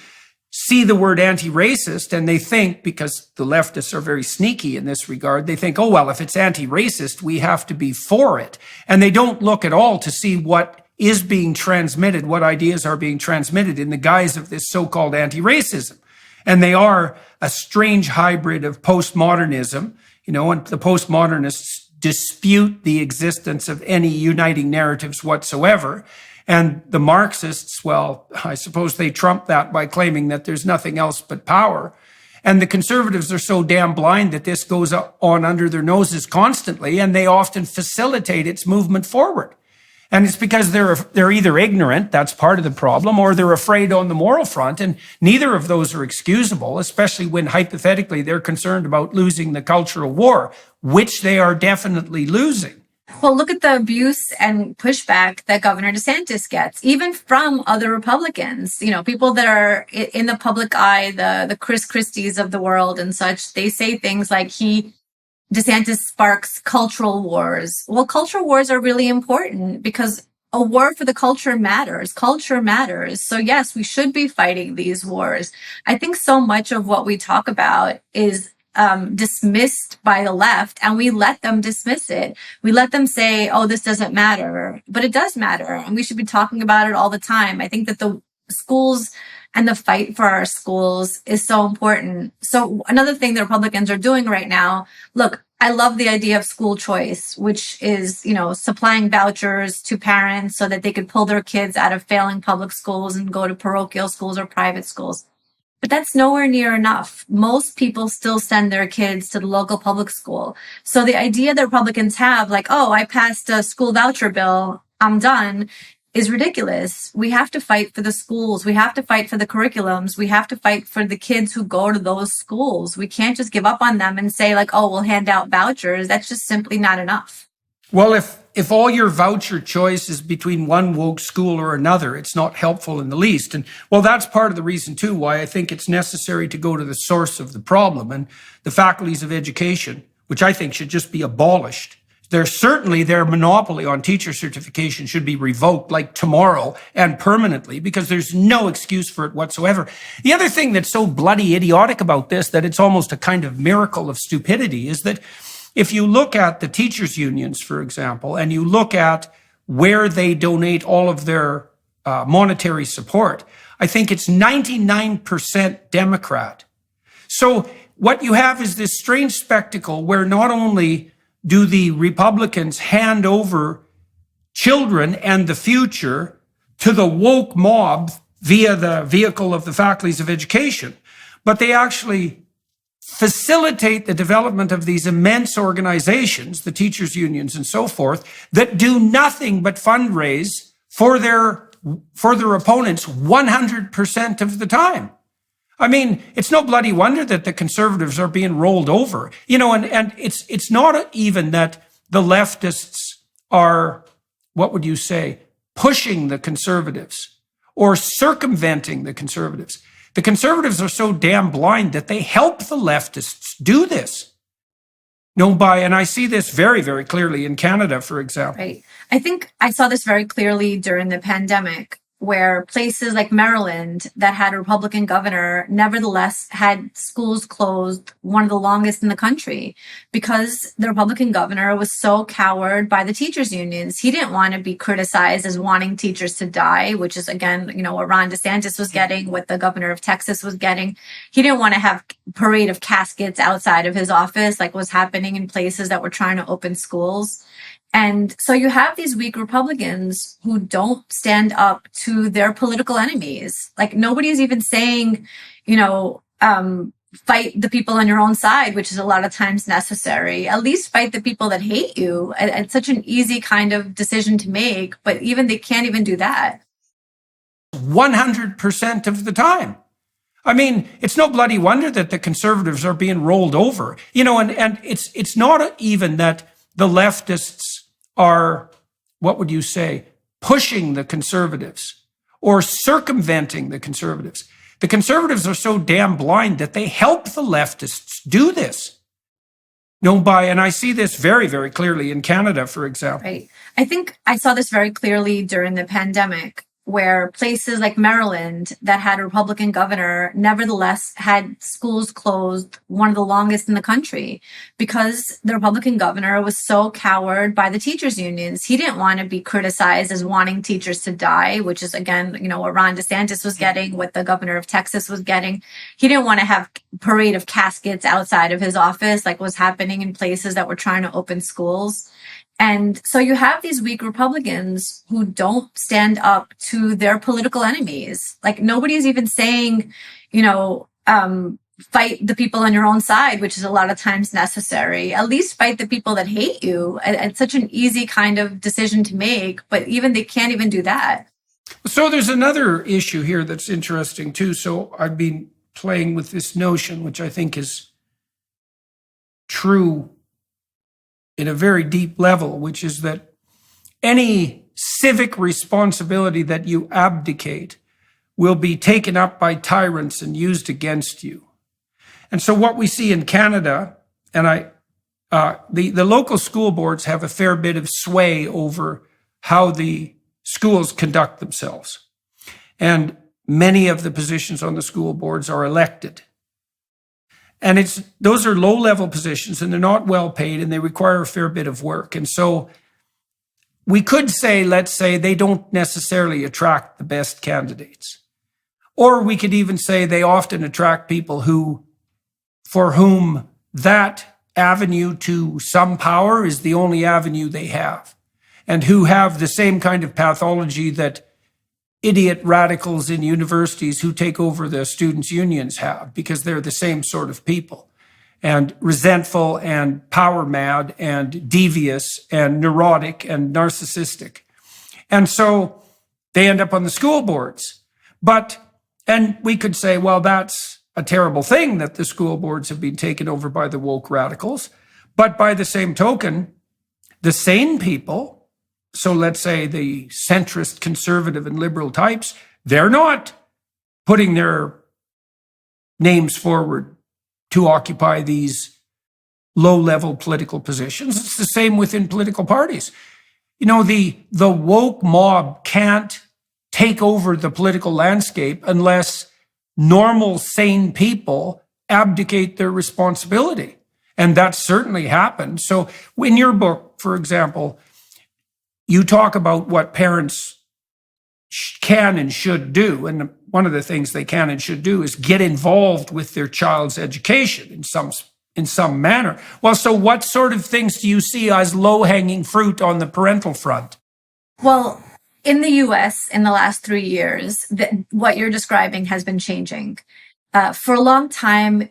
see the word anti-racist, and they think, because the leftists are very sneaky in this regard, they think, oh, well, if it's anti-racist, we have to be for it. And they don't look at all to see what is being transmitted, what ideas are being transmitted in the guise of this so-called anti-racism. And they are a strange hybrid of postmodernism, and the postmodernists dispute the existence of any uniting narratives whatsoever. And the Marxists, well, I suppose they trump that by claiming that there's nothing else but power. And the conservatives are so damn blind that this goes on under their noses constantly, and they often facilitate its movement forward. And it's because they're either ignorant, that's part of the problem, or they're afraid on the moral front, and neither of those are excusable, especially when hypothetically they're concerned about losing the cultural war, which they are definitely losing. Well, look at the abuse and pushback that Governor DeSantis gets, even from other Republicans. People that are in the public eye, the Chris Christies of the world and such, they say things like DeSantis sparks cultural wars. Well, cultural wars are really important because a war for the culture matters. Culture matters. So yes, we should be fighting these wars. I think so much of what we talk about is dismissed by the left, and we let them dismiss it. We let them say, oh, this doesn't matter, but it does matter, and we should be talking about it all the time. I think that the schools and the fight for our schools is so important. So another thing the Republicans are doing right now, look, I love the idea of school choice, which is, supplying vouchers to parents so that they could pull their kids out of failing public schools and go to parochial schools or private schools. But that's nowhere near enough. Most people still send their kids to the local public school. So the idea that Republicans have, like, oh, I passed a school voucher bill, I'm done, is ridiculous. We have to fight for the schools. We have to fight for the curriculums. We have to fight for the kids who go to those schools. We can't just give up on them and say, like, oh, we'll hand out vouchers. That's just simply not enough. Well, if all your voucher choice is between one woke school or another, it's not helpful in the least. And well, that's part of the reason too why I think it's necessary to go to the source of the problem. And the faculties of education, which I think should just be abolished. Their monopoly on teacher certification should be revoked like tomorrow and permanently, because there's no excuse for it whatsoever. The other thing that's so bloody idiotic about this, that it's almost a kind of miracle of stupidity, is that if you look at the teachers' unions, for example, and you look at where they donate all of their monetary support, I think it's 99% Democrat. So what you have is this strange spectacle where not only do the Republicans hand over children and the future to the woke mob via the vehicle of the faculties of education, but they actually facilitate the development of these immense organizations, the teachers' unions and so forth, that do nothing but fundraise for their opponents 100% of the time. I mean, it's no bloody wonder that the conservatives are being rolled over, and it's not even that the leftists are, what would you say, pushing the conservatives or circumventing the conservatives. The conservatives are so damn blind that they help the leftists do this. And I see this very, very clearly in Canada, for example. Right. I think I saw this very clearly during the pandemic, where places like Maryland that had a Republican governor nevertheless had schools closed one of the longest in the country because the Republican governor was so cowed by the teachers unions. He didn't want to be criticized as wanting teachers to die, which is again, what Ron DeSantis was getting, what the governor of Texas was getting. He didn't want to have parade of caskets outside of his office like was happening in places that were trying to open schools. And so you have these weak Republicans who don't stand up to their political enemies. Like nobody's even saying, fight the people on your own side, which is a lot of times necessary. At least fight the people that hate you. It's such an easy kind of decision to make, but even they can't even do that. 100% of the time. I mean, it's no bloody wonder that the conservatives are being rolled over, and it's not even that the leftists are, what would you say, pushing the conservatives or circumventing the conservatives. The conservatives are so damn blind that they help the leftists do this. And I see this very, very clearly in Canada, for example. Right. I think I saw this very clearly during the pandemic, where places like Maryland that had a Republican governor nevertheless had schools closed one of the longest in the country because the Republican governor was so cowed by the teachers unions. He didn't want to be criticized as wanting teachers to die, which is again, what Ron DeSantis was getting, what the governor of Texas was getting. He didn't want to have parade of caskets outside of his office like was happening in places that were trying to open schools. And so you have these weak Republicans who don't stand up to their political enemies. Like nobody's even saying, fight the people on your own side, which is a lot of times necessary. At least fight the people that hate you. It's such an easy kind of decision to make, but even they can't even do that. So there's another issue here that's interesting too. So I've been playing with this notion, which I think is true in a very deep level, which is that any civic responsibility that you abdicate will be taken up by tyrants and used against you. And so what we see in Canada, and the local school boards have a fair bit of sway over how the schools conduct themselves. And many of the positions on the school boards are elected. And those are low-level positions, and they're not well paid, and they require a fair bit of work. And so we could say, let's say, they don't necessarily attract the best candidates. Or we could even say they often attract people for whom that avenue to some power is the only avenue they have, and who have the same kind of pathology that idiot radicals in universities who take over the students' unions have, because they're the same sort of people, and resentful and power mad and devious and neurotic and narcissistic. And so they end up on the school boards. And we could say, well, that's a terrible thing that the school boards have been taken over by the woke radicals. But by the same token, the sane people, so let's say the centrist, conservative, and liberal types, they're not putting their names forward to occupy these low-level political positions. It's the same within political parties. The woke mob can't take over the political landscape unless normal, sane people abdicate their responsibility. And that certainly happened. So in your book, for example, you talk about what parents can and should do. And one of the things they can and should do is get involved with their child's education in some manner. Well, so what sort of things do you see as low-hanging fruit on the parental front? Well, in the US, in the last 3 years, what you're describing has been changing. For a long time,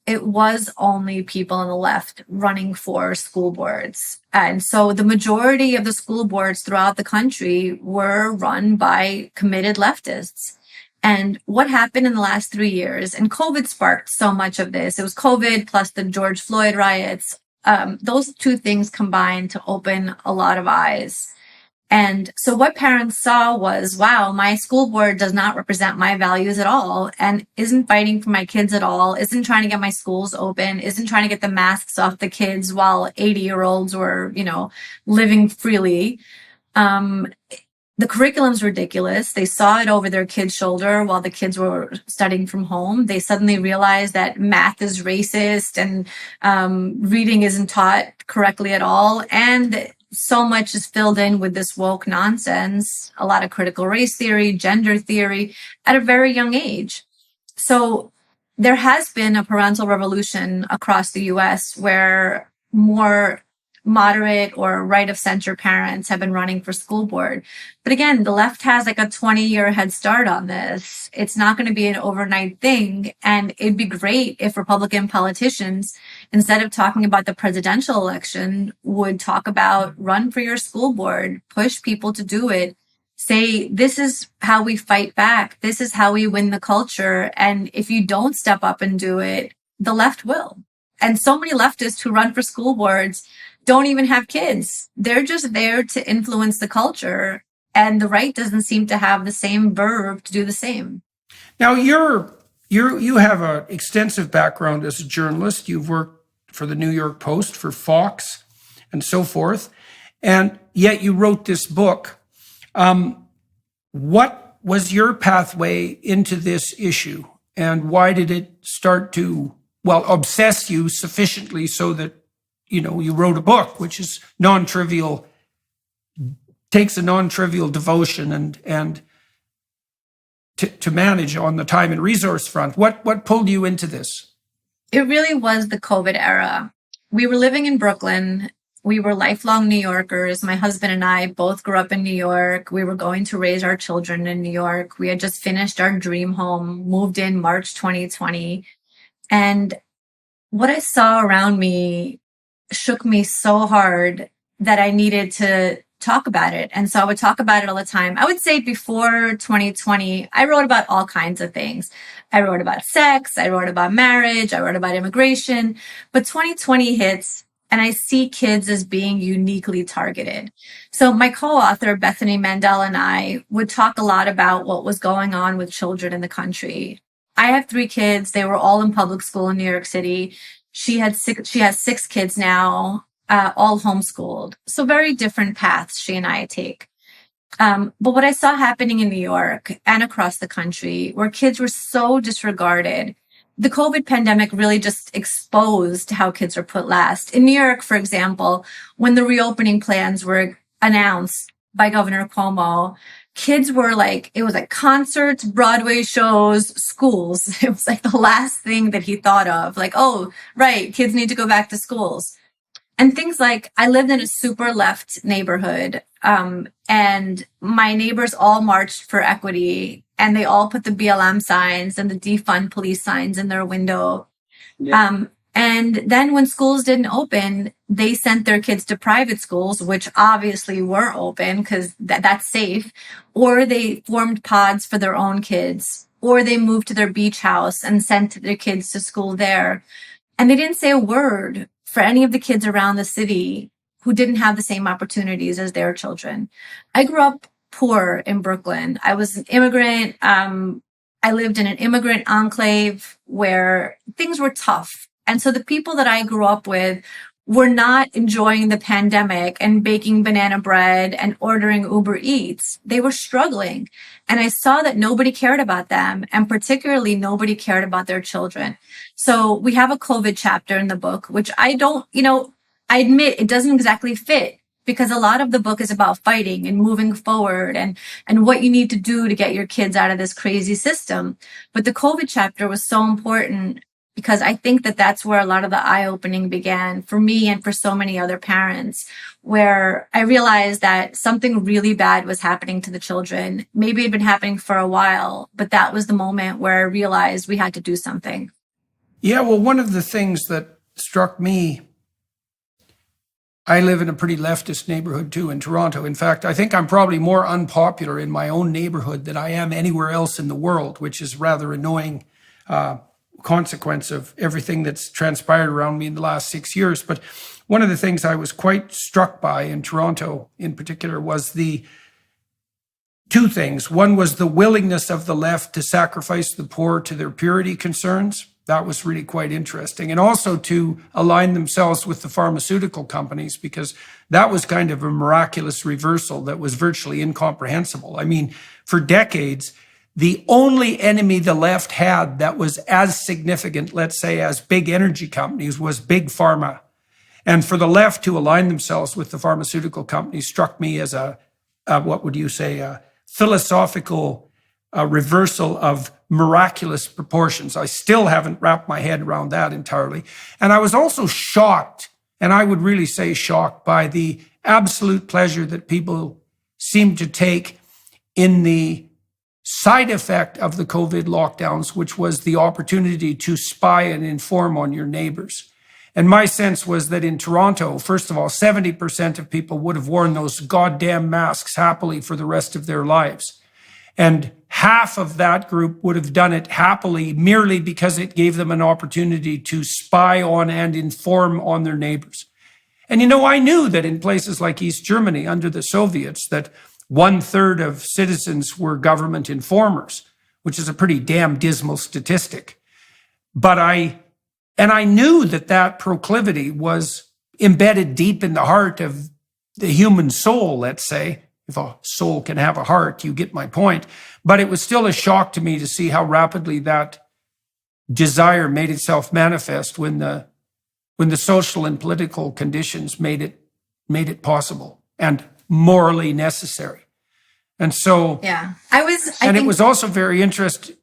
it was only people on the left running for school boards. And so the majority of the school boards throughout the country were run by committed leftists. And what happened in the last 3 years, and COVID sparked so much of this, it was COVID plus the George Floyd riots. Those two things combined to open a lot of eyes. And so what parents saw was, wow, my school board does not represent my values at all and isn't fighting for my kids at all, isn't trying to get my schools open, isn't trying to get the masks off the kids while 80-year-olds were, living freely. The curriculum's ridiculous. They saw it over their kids' shoulder while the kids were studying from home. They suddenly realized that math is racist and reading isn't taught correctly at all. And so much is filled in with this woke nonsense, a lot of critical race theory, gender theory at a very young age. So there has been a parental revolution across the US where more moderate or right of center parents have been running for school board. But again, the left has like a 20-year head start on this. It's not going to be an overnight thing. And it'd be great if Republican politicians, instead of talking about the presidential election, would talk about run for your school board, push people to do it, say, this is how we fight back. This is how we win the culture. And if you don't step up and do it, the left will. And so many leftists who run for school boards don't even have kids. They're just there to influence the culture. And the right doesn't seem to have the same verve to do the same. Now, you have an extensive background as a journalist. You've worked for the New York Post, for Fox, and so forth. And yet you wrote this book. What was your pathway into this issue? And why did it start to, obsess you sufficiently so that you wrote a book, which is non-trivial, takes a non-trivial devotion and to manage on the time and resource front. What pulled you into this? It really was the COVID era. We were living in Brooklyn. We were lifelong New Yorkers. My husband and I both grew up in New York. We were going to raise our children in New York. We had just finished our dream home, moved in March 2020. And what I saw around me shook me so hard that I needed to talk about it. And so I would talk about it all the time. I would say before 2020, I wrote about all kinds of things. I wrote about sex. I wrote about marriage. I wrote about immigration. But 2020 hits and I see kids as being uniquely targeted. So my co-author, Bethany Mandel, and I would talk a lot about what was going on with children in the country. I have 3 kids. They were all in public school in New York City. She has 6 kids now, all homeschooled. So very different paths she and I take. But what I saw happening in New York and across the country, where kids were so disregarded, the COVID pandemic really just exposed how kids are put last. In New York, for example, when the reopening plans were announced by Governor Cuomo, kids were it was like concerts, Broadway shows, schools. It was like the last thing that he thought of. Oh, right, kids need to go back to schools. And things like, I lived in a super left neighborhood, and my neighbors all marched for equity, and they all put the BLM signs and the defund police signs in their window. Yeah. And then when schools didn't open, they sent their kids to private schools, which obviously were open because that's safe, or they formed pods for their own kids, or they moved to their beach house and sent their kids to school there. And they didn't say a word for any of the kids around the city who didn't have the same opportunities as their children. I grew up poor in Brooklyn. I was an immigrant. I lived in an immigrant enclave where things were tough. And so the people that I grew up with were not enjoying the pandemic and baking banana bread and ordering Uber Eats. They were struggling. And I saw that nobody cared about them, and particularly nobody cared about their children. So we have a COVID chapter in the book, which I admit it doesn't exactly fit, because a lot of the book is about fighting and moving forward and what you need to do to get your kids out of this crazy system. But the COVID chapter was so important because I think that that's where a lot of the eye-opening began for me and for so many other parents, where I realized that something really bad was happening to the children. Maybe it had been happening for a while, but that was the moment where I realized we had to do something. Yeah, well, one of the things that struck me, I live in a pretty leftist neighborhood too in Toronto. In fact, I think I'm probably more unpopular in my own neighborhood than I am anywhere else in the world, which is rather annoying consequence of everything that's transpired around me in the last 6 years. But one of the things I was quite struck by in Toronto in particular was the 2 things. One was the willingness of the left to sacrifice the poor to their purity concerns. That was really quite interesting. And also to align themselves with the pharmaceutical companies, because that was kind of a miraculous reversal that was virtually incomprehensible. I mean, for decades, the only enemy the left had that was as significant, let's say, as big energy companies was big pharma. And for the left to align themselves with the pharmaceutical companies struck me as a philosophical reversal of miraculous proportions. I still haven't wrapped my head around that entirely. And I was also shocked, and I would really say shocked, by the absolute pleasure that people seem to take in the side effect of the COVID lockdowns, which was the opportunity to spy and inform on your neighbors. And my sense was that in Toronto, first of all, 70% of people would have worn those goddamn masks happily for the rest of their lives. And half of that group would have done it happily merely because it gave them an opportunity to spy on and inform on their neighbors. And I knew that in places like East Germany under the Soviets, that 1/3 of citizens were government informers, which is a pretty damn dismal statistic. But I knew that proclivity was embedded deep in the heart of the human soul, let's say. If a soul can have a heart, you get my point. But it was still a shock to me to see how rapidly that desire made itself manifest when the social and political conditions made it possible and morally necessary. And so, Yeah, it was also very interesting.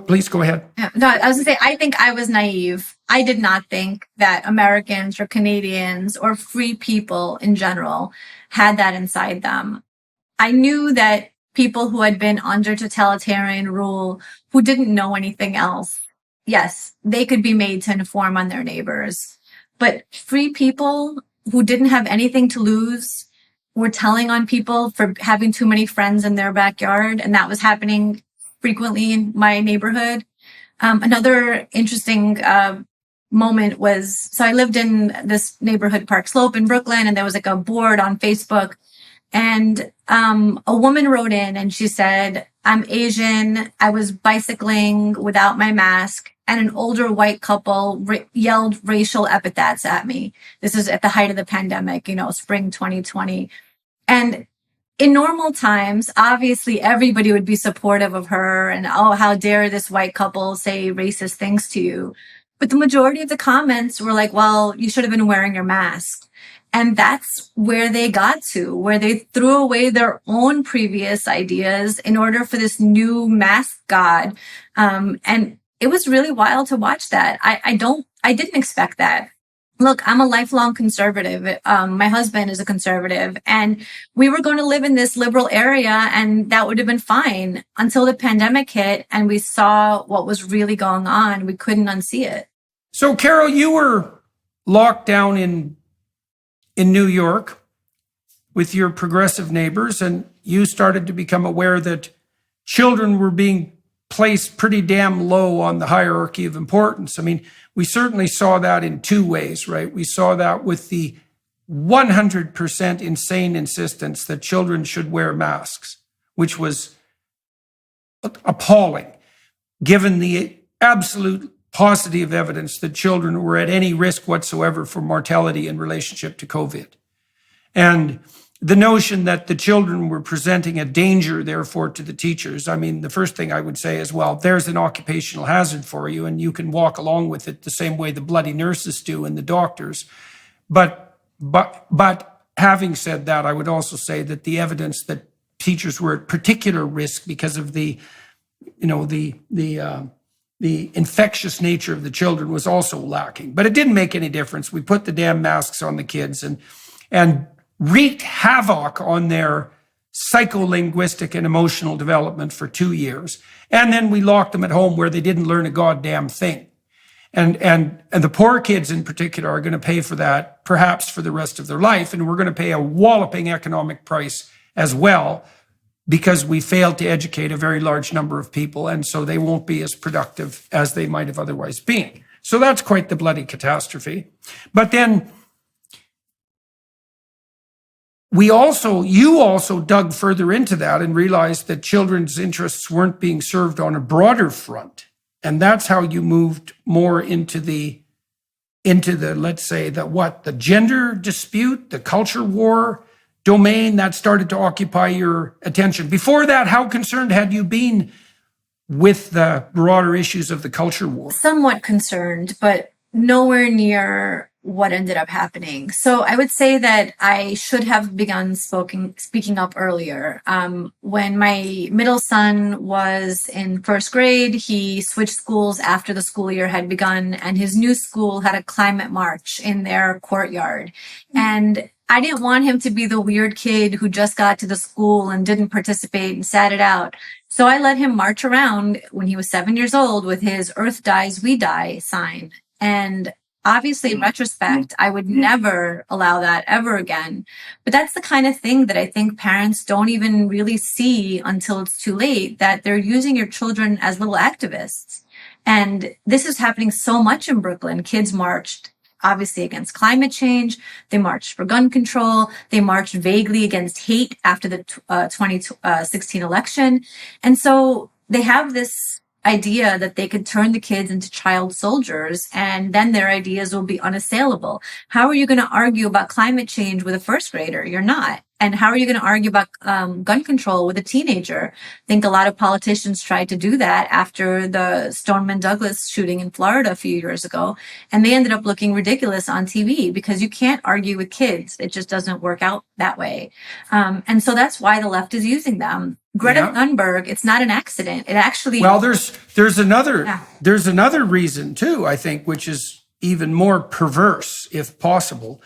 Please go ahead. Yeah, no, I was gonna say, I think I was naive. I did not think that Americans or Canadians or free people in general had that inside them. I knew that people who had been under totalitarian rule, who didn't know anything else, yes, they could be made to inform on their neighbors. But free people who didn't have anything to lose were telling on people for having too many friends in their backyard, and that was happening frequently in my neighborhood. Another interesting moment was, so I lived in this neighborhood, Park Slope in Brooklyn, and there was like a board on Facebook, and a woman wrote in and she said, "I'm Asian. I was bicycling without my mask, and an older white couple yelled racial epithets at me." This is at the height of the pandemic, spring 2020. And in normal times, obviously everybody would be supportive of her and, "Oh, how dare this white couple say racist things to you." But the majority of the comments were like, "Well, you should have been wearing your mask." And that's where they got to, where they threw away their own previous ideas in order for this new mask god. And it was really wild to watch that. I didn't expect that. Look, I'm a lifelong conservative. My husband is a conservative, and we were going to live in this liberal area, and that would have been fine until the pandemic hit and we saw what was really going on. We couldn't unsee it. So, Karol, you were locked down in New York with your progressive neighbors, and you started to become aware that children were being placed pretty damn low on the hierarchy of importance. I mean, we certainly saw that in two ways, right? We saw that with the 100% insane insistence that children should wear masks, which was appalling, given the absolute positive evidence that children were at any risk whatsoever for mortality in relationship to COVID. And the notion that the children were presenting a danger, therefore, to the teachers. I mean, the first thing I would say is, well, there's an occupational hazard for you, and you can walk along with it the same way the bloody nurses do and the doctors. But having said that, I would also say that the evidence that teachers were at particular risk because of the infectious nature of the children was also lacking. But it didn't make any difference. We put the damn masks on the kids and wreaked havoc on their psycholinguistic and emotional development for 2 years. And then we locked them at home where they didn't learn a goddamn thing. And the poor kids in particular are going to pay for that, perhaps for the rest of their life. And we're going to pay a walloping economic price as well, because we failed to educate a very large number of people. And so they won't be as productive as they might have otherwise been. So that's quite the bloody catastrophe. But then you also dug further into that and realized that children's interests weren't being served on a broader front. And that's how you moved more into the, let's say, the gender dispute, the culture war domain that started to occupy your attention. Before that, how concerned had you been with the broader issues of the culture war? Somewhat concerned, but nowhere near what ended up happening. So I would say that I should have begun speaking up earlier. When my middle son was in first grade, he switched schools after the school year had begun, and his new school had a climate march in their courtyard. And I didn't want him to be the weird kid who just got to the school and didn't participate and sat it out. So I let him march around when he was 7 years old with his Earth Dies, We Die sign. And obviously, in retrospect, I would never allow that ever again. But that's the kind of thing that I think parents don't even really see until it's too late, that they're using your children as little activists. And this is happening so much in Brooklyn. Kids marched obviously against climate change. They marched for gun control. They marched vaguely against hate after the 2016 election. And so they have this idea that they could turn the kids into child soldiers, and then their ideas will be unassailable. How are you going to argue about climate change with a first grader? You're not. And how are you going to argue about gun control with a teenager? I think a lot of politicians tried to do that after the Stoneman Douglas shooting in Florida a few years ago, and they ended up looking ridiculous on TV because you can't argue with kids. It just doesn't work out that way. And so that's why the left is using them. Greta Thunberg, it's not an accident. It actually... Well, there's another reason too, I think, which is even more perverse, if possible.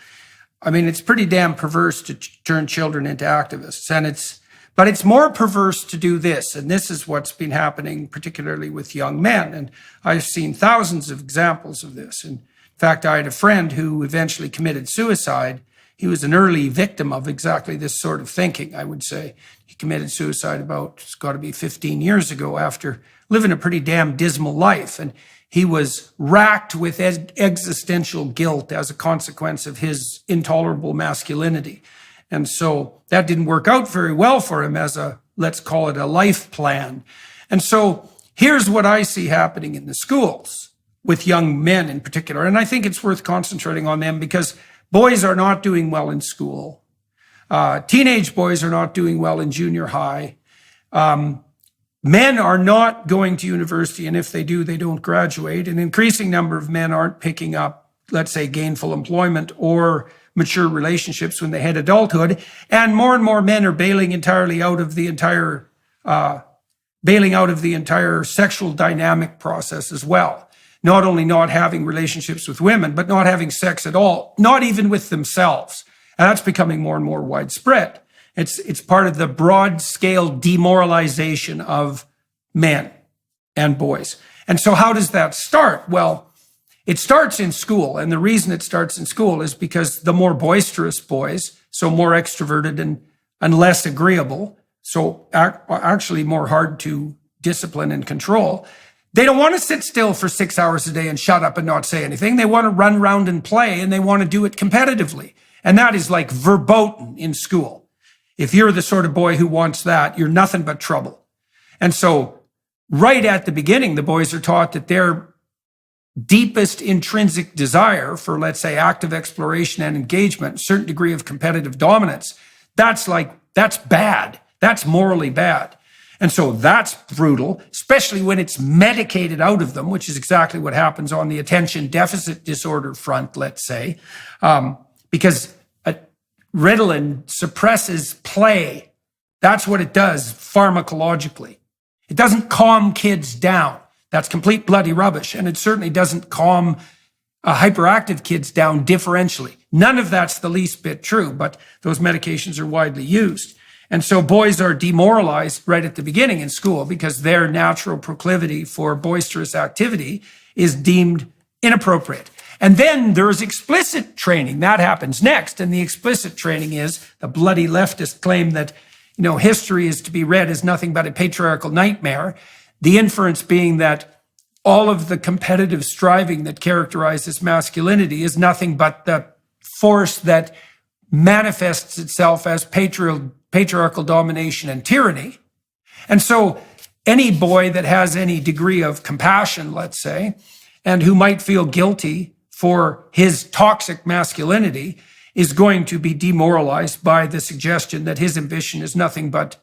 I mean, it's pretty damn perverse to turn children into activists, but it's more perverse to do this. And this is what's been happening, particularly with young men. And I've seen thousands of examples of this. In fact, I had a friend who eventually committed suicide. He was an early victim of exactly this sort of thinking, I would say. He committed suicide it's got to be 15 years ago, after living a pretty damn dismal life. And he was racked with existential guilt as a consequence of his intolerable masculinity. And so that didn't work out very well for him as let's call it a life plan. And so here's what I see happening in the schools with young men in particular. And I think it's worth concentrating on them because boys are not doing well in school. Teenage boys are not doing well in junior high. Men are not going to university, and if they do, they don't graduate. An increasing number of men aren't picking up, let's say, gainful employment or mature relationships when they hit adulthood. And more men are bailing out of the entire sexual dynamic process as well. Not only not having relationships with women, but not having sex at all, not even with themselves. And that's becoming more and more widespread. It's part of the broad-scale demoralization of men and boys. And so how does that start? Well, it starts in school. And the reason it starts in school is because the more boisterous boys, so more extroverted and less agreeable, so actually more hard to discipline and control, they don't want to sit still for 6 hours a day and shut up and not say anything. They want to run around and play, and they want to do it competitively. And that is like verboten in school. If you're the sort of boy who wants that, you're nothing but trouble. And so right at the beginning, the boys are taught that their deepest intrinsic desire for, let's say, active exploration and engagement, a certain degree of competitive dominance, that's bad. That's morally bad. And so that's brutal, especially when it's medicated out of them, which is exactly what happens on the attention deficit disorder front, let's say, because Ritalin suppresses play. That's what it does pharmacologically. It doesn't calm kids down. That's complete bloody rubbish. And it certainly doesn't calm hyperactive kids down differentially. None of that's the least bit true, but those medications are widely used. And so boys are demoralized right at the beginning in school because their natural proclivity for boisterous activity is deemed inappropriate. And then there's explicit training. That happens next. And the explicit training is the bloody leftist claim that, history is to be read as nothing but a patriarchal nightmare. The inference being that all of the competitive striving that characterizes masculinity is nothing but the force that manifests itself as patriarchal domination and tyranny. And so any boy that has any degree of compassion, let's say, and who might feel guilty for his toxic masculinity is going to be demoralized by the suggestion that his ambition is nothing but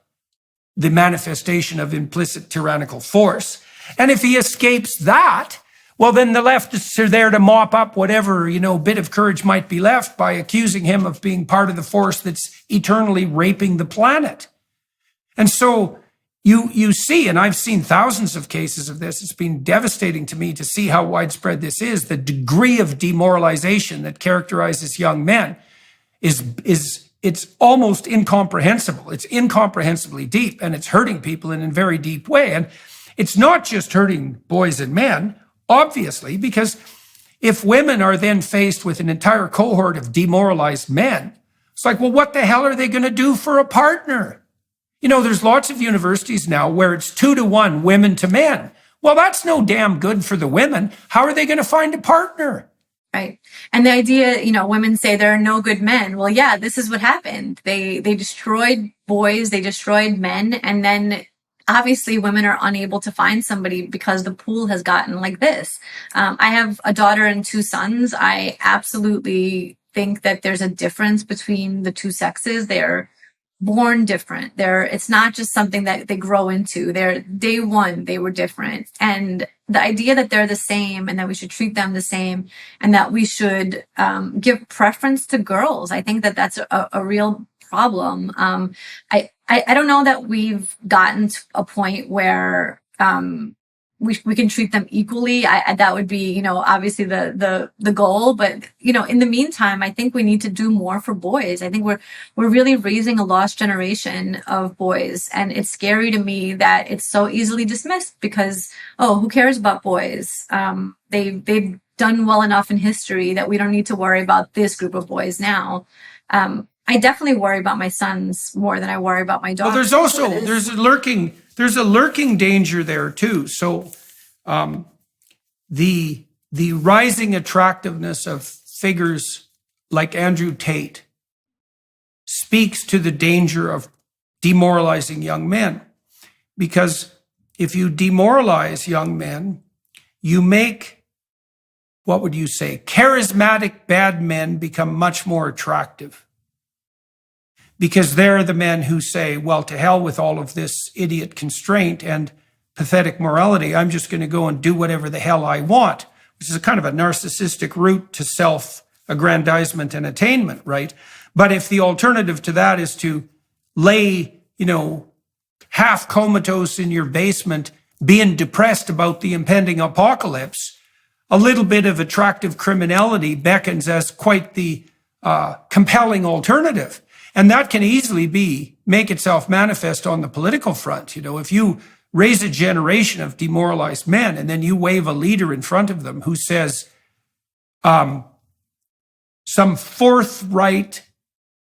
the manifestation of implicit tyrannical force. And if he escapes that, well, then the leftists are there to mop up whatever, bit of courage might be left by accusing him of being part of the force that's eternally raping the planet. And so you see, and I've seen thousands of cases of this, it's been devastating to me to see how widespread this is. The degree of demoralization that characterizes young men it's almost incomprehensible. It's incomprehensibly deep, and it's hurting people in a very deep way. And it's not just hurting boys and men, obviously, because if women are then faced with an entire cohort of demoralized men, it's like, well, what the hell are they going to do for a partner? There's lots of universities now where it's 2-to-1 women to men. Well, that's no damn good for the women. How are they going to find a partner? Right. And the idea, women say there are no good men. Well, yeah, this is what happened. They destroyed boys, they destroyed men, and then obviously women are unable to find somebody because the pool has gotten like this. I have a daughter and 2 sons. I absolutely think that there's a difference between the 2 sexes. They're born different. It's not just something that they grow into. They're day one, they were different. And the idea that they're the same and that we should treat them the same and that we should give preference to girls, I think that that's a real problem. I don't know that we've gotten to a point where we can treat them equally. That would be, obviously the goal. But, in the meantime, I think we need to do more for boys. I think we're really raising a lost generation of boys. And it's scary to me that it's so easily dismissed because, who cares about boys? They've done well enough in history that we don't need to worry about this group of boys now. I definitely worry about my sons more than I worry about my daughter. Well, there's a lurking danger there too. So the rising attractiveness of figures like Andrew Tate speaks to the danger of demoralizing young men. Because if you demoralize young men, you make, what would you say, charismatic bad men become much more attractive. Because they're the men who say, well, to hell with all of this idiot constraint and pathetic morality. I'm just going to go and do whatever the hell I want, which is a kind of a narcissistic route to self-aggrandizement and attainment, right? But if the alternative to that is to lay, half comatose in your basement, being depressed about the impending apocalypse, a little bit of attractive criminality beckons as quite the compelling alternative. And that can easily make itself manifest on the political front. If you raise a generation of demoralized men and then you wave a leader in front of them who says some forthright,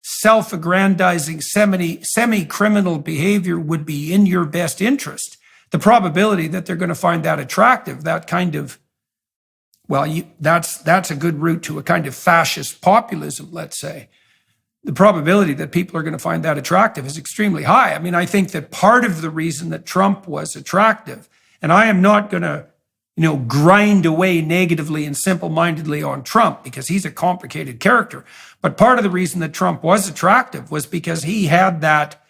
self-aggrandizing, semi-criminal behavior would be in your best interest, the probability that they're going to find that attractive, that kind of, that's a good route to a kind of fascist populism, let's say. The probability that people are going to find that attractive is extremely high. I mean, I think that part of the reason that Trump was attractive, and I am not going to, grind away negatively and simple-mindedly on Trump because he's a complicated character. But part of the reason that Trump was attractive was because he had that,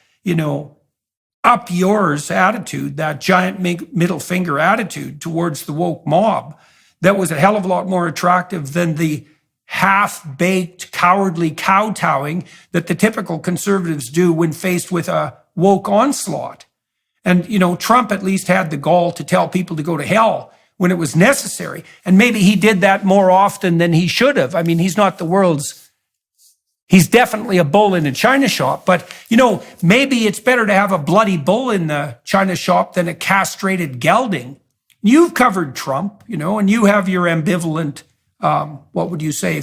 up yours attitude, that giant middle finger attitude towards the woke mob that was a hell of a lot more attractive than the half-baked, cowardly kowtowing that the typical conservatives do when faced with a woke onslaught. And, Trump at least had the gall to tell people to go to hell when it was necessary. And maybe he did that more often than he should have. I mean, he's definitely a bull in a china shop. But, maybe it's better to have a bloody bull in the china shop than a castrated gelding. You've covered Trump, and you have your ambivalent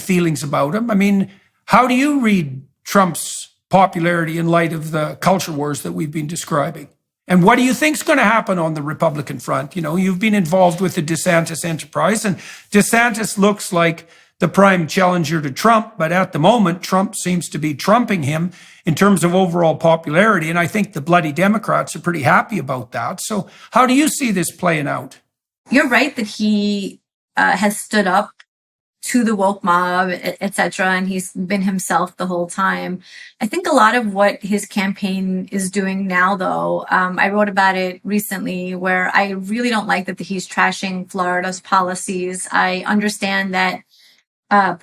feelings about him. I mean, how do you read Trump's popularity in light of the culture wars that we've been describing? And what do you think's going to happen on the Republican front? You've been involved with the DeSantis enterprise, and DeSantis looks like the prime challenger to Trump, but at the moment, Trump seems to be trumping him in terms of overall popularity. And I think the bloody Democrats are pretty happy about that. So how do you see this playing out? You're right that he has stood up to the woke mob, etc., and he's been himself the whole time. I think a lot of what his campaign is doing now, though, I wrote about it recently, where I really don't like that he's trashing Florida's policies. I understand that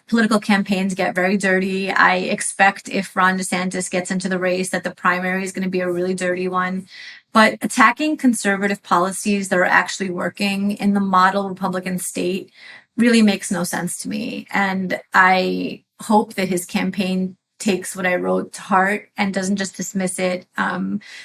political campaigns get very dirty. I expect if Ron DeSantis gets into the race that the primary is going to be a really dirty one. But attacking conservative policies that are actually working in the model Republican state really makes no sense to me. And I hope that his campaign takes what I wrote to heart and doesn't just dismiss it,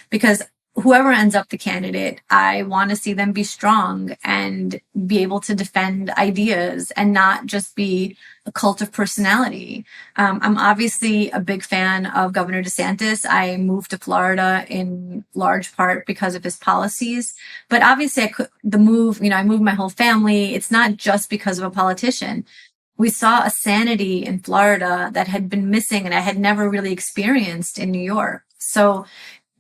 because whoever ends up the candidate, I want to see them be strong and be able to defend ideas and not just be a cult of personality. I'm obviously a big fan of Governor DeSantis. I moved to Florida in large part because of his policies, but obviously I moved my whole family. It's not just because of a politician. We saw a sanity in Florida that had been missing and I had never really experienced in New York. So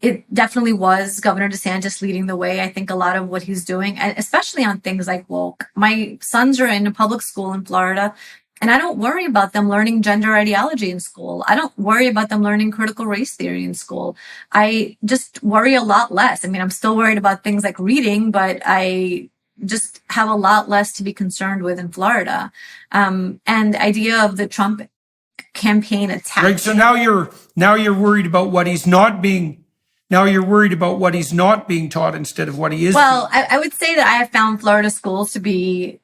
it definitely was Governor DeSantis leading the way. I think a lot of what he's doing, especially on things like woke. My sons are in a public school in Florida, and I don't worry about them learning gender ideology in school. I don't worry about them learning critical race theory in school. I just worry a lot less. I mean, I'm still worried about things like reading, but I just have a lot less to be concerned with in Florida. And the idea of the Trump campaign attack. Right. So now you're worried about what he's not being. Now you're worried about what he's not being taught instead of what he is. Well, I would say that I have found Florida schools to be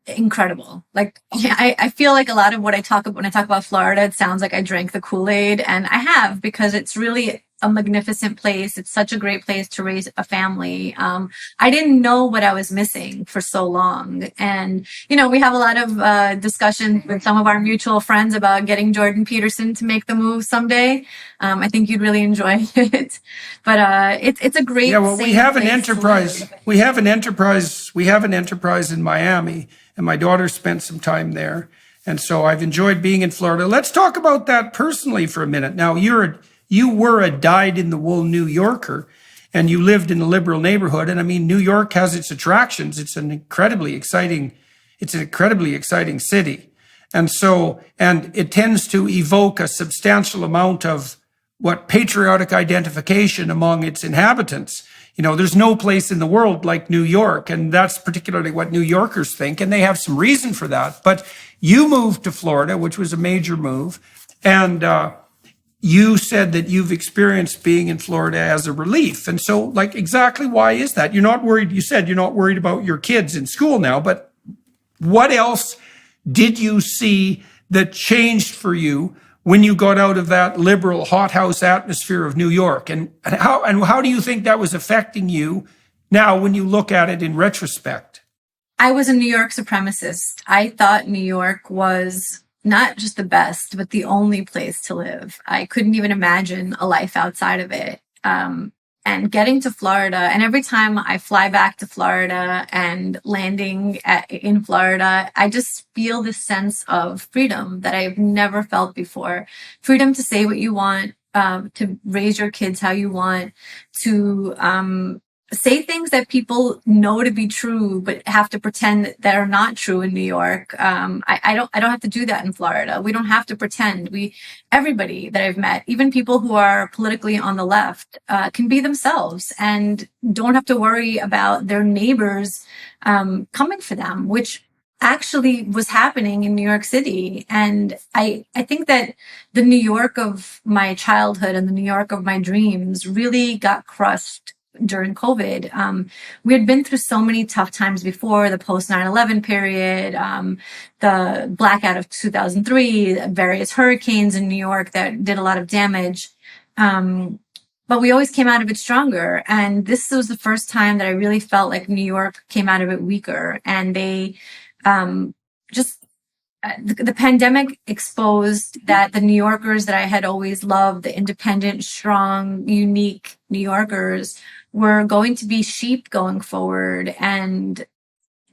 incredible. Like, I feel like a lot of what I talk about when I talk about Florida, it sounds like I drank the Kool-Aid, and I have, because it's really a magnificent place. It's such a great place to raise a family. I didn't know what I was missing for so long. And, we have a lot of discussions with some of our mutual friends about getting Jordan Peterson to make the move someday. I think you'd really enjoy it. But it's a great we have an enterprise. We have an enterprise in Miami, and my daughter spent some time there. And so I've enjoyed being in Florida. Let's talk about that personally for a minute. Now, you were a dyed-in-the-wool New Yorker, and you lived in a liberal neighborhood. And I mean, New York has its attractions. It's an incredibly exciting city. And it tends to evoke a substantial amount of patriotic identification among its inhabitants. There's no place in the world like New York, and that's particularly what New Yorkers think, and they have some reason for that. But you moved to Florida, which was a major move, and you said that you've experienced being in Florida as a relief. And so, exactly why is that? You're not worried. You said you're not worried about your kids in school now, but what else did you see that changed for you when you got out of that liberal hothouse atmosphere of New York? And how do you think that was affecting you now when you look at it in retrospect? I was a New York supremacist. I thought New York was not just the best, but the only place to live. I couldn't even imagine a life outside of it. And getting to Florida, and every time I fly back to Florida and landing in Florida, I just feel this sense of freedom that I've never felt before. Freedom to say what you want, to raise your kids how you want, to say things that people know to be true, but have to pretend that are not true in New York. I don't have to do that in Florida. We don't have to pretend. Everybody that I've met, even people who are politically on the left, can be themselves and don't have to worry about their neighbors coming for them, which actually was happening in New York City. And I think that the New York of my childhood and the New York of my dreams really got crushed during COVID. We had been through so many tough times before, the post 9/11 period, the blackout of 2003, various hurricanes in New York that did a lot of damage. But we always came out of it stronger. And this was the first time that I really felt like New York came out of it weaker. And they the pandemic exposed that the New Yorkers that I had always loved, the independent, strong, unique New Yorkers, were going to be sheep going forward. And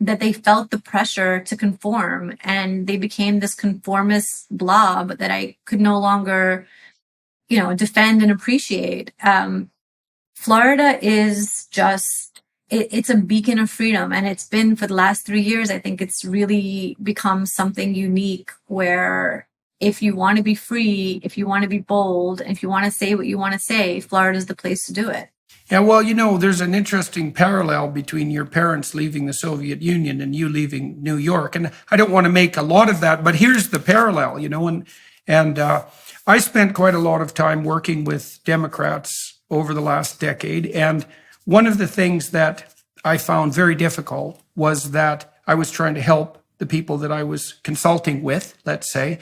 that they felt the pressure to conform, and they became this conformist blob that I could no longer, defend and appreciate. Florida is just, it's a beacon of freedom. And it's been for the last 3 years. I think it's really become something unique where if you want to be free, if you want to be bold, if you want to say what you want to say, Florida is the place to do it. Yeah, well, there's an interesting parallel between your parents leaving the Soviet Union and you leaving New York. And I don't want to make a lot of that, but here's the parallel, and I spent quite a lot of time working with Democrats over the last decade. And one of the things that I found very difficult was that I was trying to help the people that I was consulting with, let's say,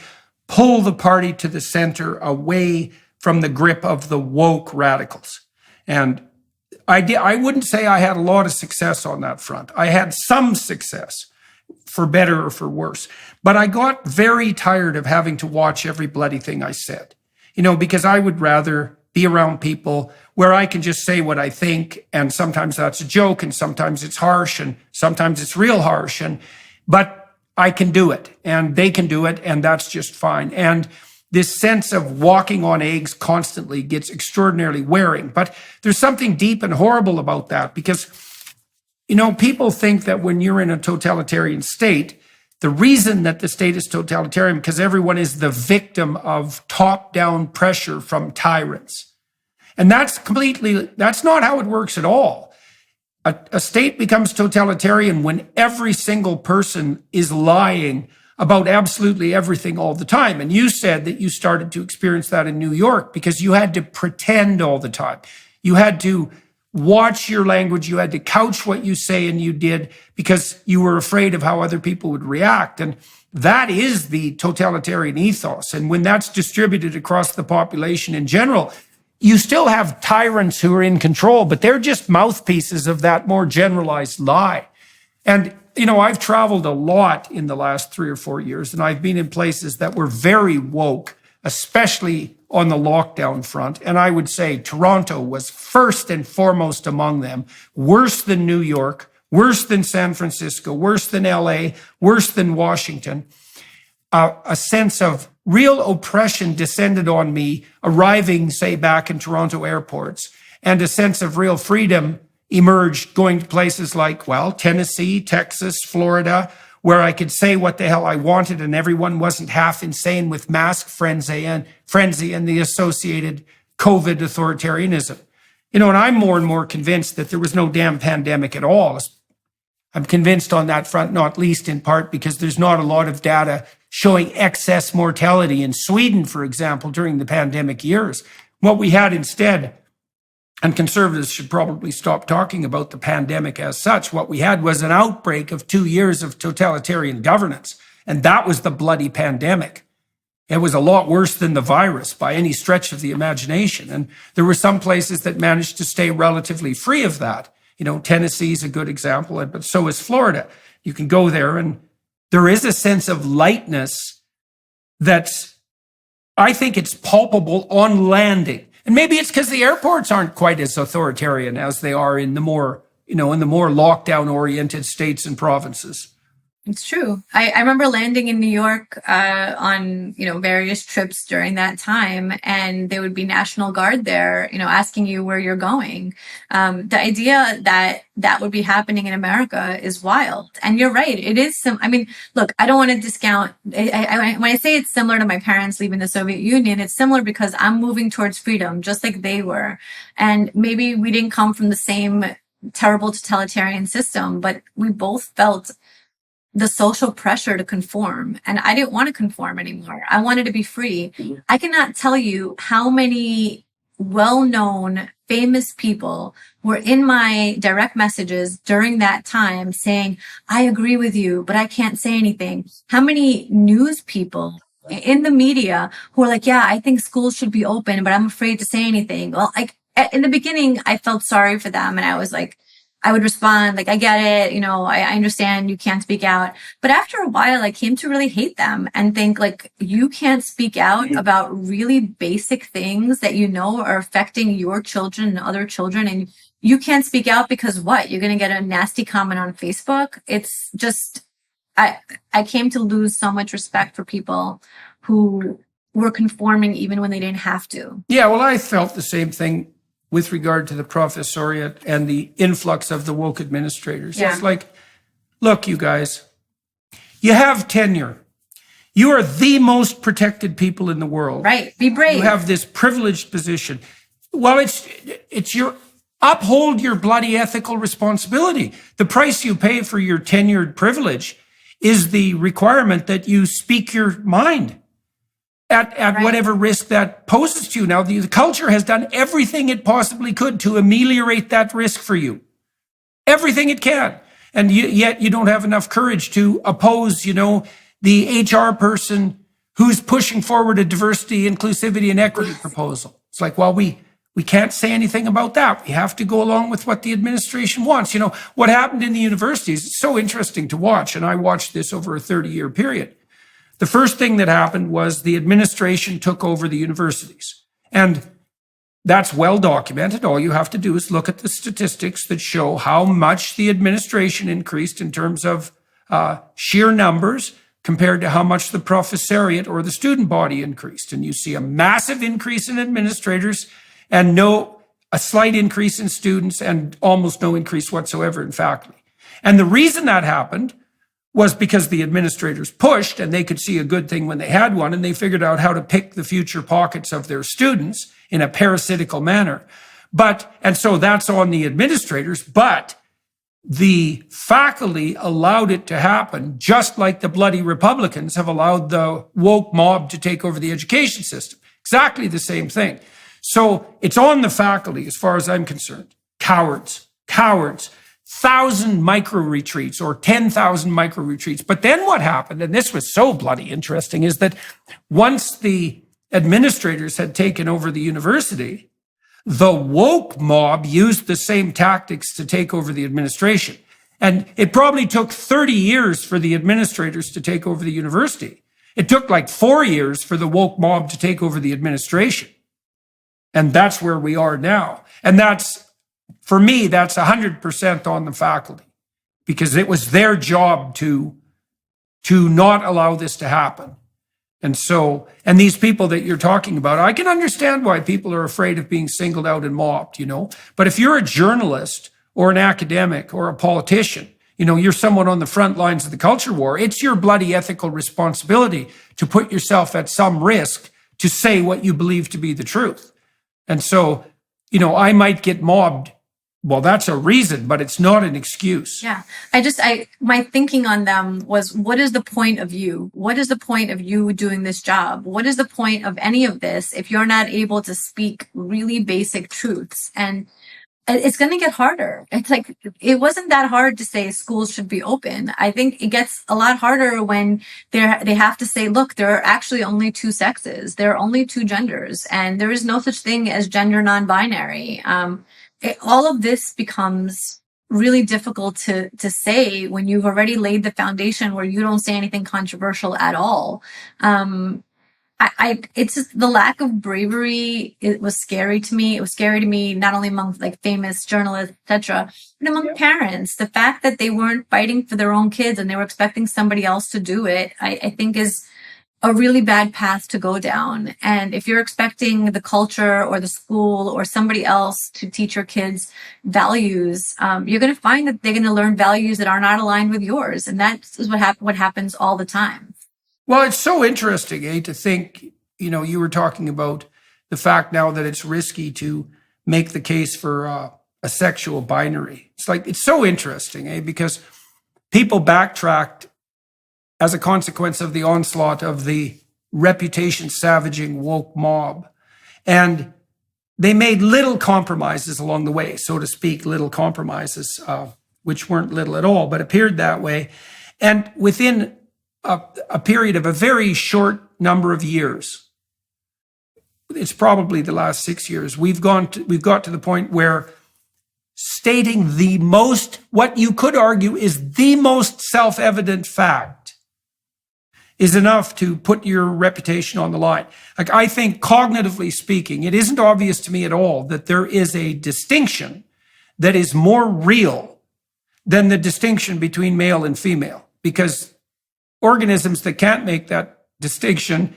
pull the party to the center away from the grip of the woke radicals. And I wouldn't say I had a lot of success on that front. I had some success, for better or for worse. But I got very tired of having to watch every bloody thing I said, because I would rather be around people where I can just say what I think. And sometimes that's a joke, and sometimes it's harsh, and sometimes it's real harsh. But I can do it, and they can do it, and that's just fine. And this sense of walking on eggs constantly gets extraordinarily wearing. But there's something deep and horrible about that, because, people think that when you're in a totalitarian state, the reason that the state is totalitarian because everyone is the victim of top-down pressure from tyrants. And that's not how it works at all. A state becomes totalitarian when every single person is lying about absolutely everything all the time. And you said that you started to experience that in New York because you had to pretend all the time. You had to watch your language. You had to couch what you say and you did because you were afraid of how other people would react. And that is the totalitarian ethos. And when that's distributed across the population in general, you still have tyrants who are in control, but they're just mouthpieces of that more generalized lie. And I've traveled a lot in the last 3 or 4 years, and I've been in places that were very woke, especially on the lockdown front. And I would say Toronto was first and foremost among them, worse than New York, worse than San Francisco, worse than LA, worse than Washington. A sense of real oppression descended on me arriving, say, back in Toronto airports, and a sense of real freedom emerged going to places like, Tennessee, Texas, Florida, where I could say what the hell I wanted and everyone wasn't half insane with mask frenzy and the associated COVID authoritarianism. And I'm more and more convinced that there was no damn pandemic at all. I'm convinced on that front, not least in part because there's not a lot of data showing excess mortality in Sweden, for example, during the pandemic years. What we had instead, and conservatives should probably stop talking about the pandemic as such. What we had was an outbreak of 2 years of totalitarian governance, and that was the bloody pandemic. It was a lot worse than the virus by any stretch of the imagination, and there were some places that managed to stay relatively free of that. Tennessee is a good example, but so is Florida. You can go there, and there is a sense of lightness that's, I think it's palpable on landing. And maybe it's because the airports aren't quite as authoritarian as they are in the more, in the more lockdown-oriented states and provinces. It's true. I remember landing in New York on, various trips during that time, and there would be National Guard there, asking you where you're going. The idea that that would be happening in America is wild. And you're right. It is look, I don't want to discount. When I say it's similar to my parents leaving the Soviet Union, it's similar because I'm moving towards freedom, just like they were. And maybe we didn't come from the same terrible totalitarian system, but we both felt the social pressure to conform. And I didn't want to conform anymore. I wanted to be free. I cannot tell you how many well-known, famous people were in my direct messages during that time saying, I agree with you, but I can't say anything. How many news people in the media who are like, yeah, I think schools should be open, but I'm afraid to say anything. Well, in the beginning, I felt sorry for them. And I was like, I would respond like, I get it. I understand you can't speak out. But after a while, I came to really hate them and think like, you can't speak out about really basic things that are affecting your children and other children. And you can't speak out because what? You're going to get a nasty comment on Facebook. It's just, I came to lose so much respect for people who were conforming even when they didn't have to. Yeah, well, I felt the same thing with regard to the professoriate and the influx of the woke administrators. Yeah. It's like, look, you guys, you have tenure. You are the most protected people in the world. Right. Be brave. You have this privileged position. Well, it's your uphold your bloody ethical responsibility. The price you pay for your tenured privilege is the requirement that you speak your mind at Right. whatever risk that poses to you. Now, the culture has done everything it possibly could to ameliorate that risk for you. Everything it can. And yet you don't have enough courage to oppose, the HR person who's pushing forward a diversity, inclusivity, and equity proposal. It's like, well, we can't say anything about that. We have to go along with what the administration wants. What happened in the universities, it's so interesting to watch. And I watched this over a 30-year period. The first thing that happened was the administration took over the universities. And that's well documented. All you have to do is look at the statistics that show how much the administration increased in terms of sheer numbers compared to how much the professoriate or the student body increased. And you see a massive increase in administrators and a slight increase in students and almost no increase whatsoever in faculty. And the reason that happened was because the administrators pushed and they could see a good thing when they had one, and they figured out how to pick the future pockets of their students in a parasitical manner. And so that's on the administrators, but the faculty allowed it to happen, just like the bloody Republicans have allowed the woke mob to take over the education system. Exactly the same thing. So it's on the faculty, as far as I'm concerned. Cowards. 1,000 micro retreats or 10,000 micro retreats. But then what happened, and this was so bloody interesting, is that once the administrators had taken over the university, the woke mob used the same tactics to take over the administration. And it probably took 30 years for the administrators to take over the university. It took like 4 years for the woke mob to take over the administration. And that's where we are now. And for me, that's 100% on the faculty, because it was their job to not allow this to happen. And these people that you're talking about, I can understand why people are afraid of being singled out and mobbed, But if you're a journalist or an academic or a politician, you're someone on the front lines of the culture war, it's your bloody ethical responsibility to put yourself at some risk to say what you believe to be the truth. And so, I might get mobbed. Well, that's a reason, but it's not an excuse. Yeah. My thinking on them was, what is the point of you? What is the point of you doing this job? What is the point of any of this if you're not able to speak really basic truths? And it's going to get harder. It's like, it wasn't that hard to say schools should be open. I think it gets a lot harder when they have to say, look, there are actually only two sexes. There are only two genders, and there is no such thing as gender non-binary. All of this becomes really difficult to say when you've already laid the foundation where you don't say anything controversial at all. It's just the lack of bravery. It was scary to me. It was scary to me, not only among famous journalists, etc., but among parents. The fact that they weren't fighting for their own kids and they were expecting somebody else to do it, I think is a really bad path to go down. And if you're expecting the culture or the school or somebody else to teach your kids values, you're going to find that they're going to learn values that are not aligned with yours. And that's what happens all the time. Well, it's so interesting, to think, you were talking about the fact now that it's risky to make the case for a sexual binary. It's so interesting, because people backtracked as a consequence of the onslaught of the reputation-savaging woke mob. And they made little compromises along the way, so to speak, little compromises, which weren't little at all, but appeared that way. And within a period of a very short number of years, it's probably the last 6 years, we've got to the point where stating what you could argue is the most self-evident fact is enough to put your reputation on the line. I think, cognitively speaking, it isn't obvious to me at all that there is a distinction that is more real than the distinction between male and female, because organisms that can't make that distinction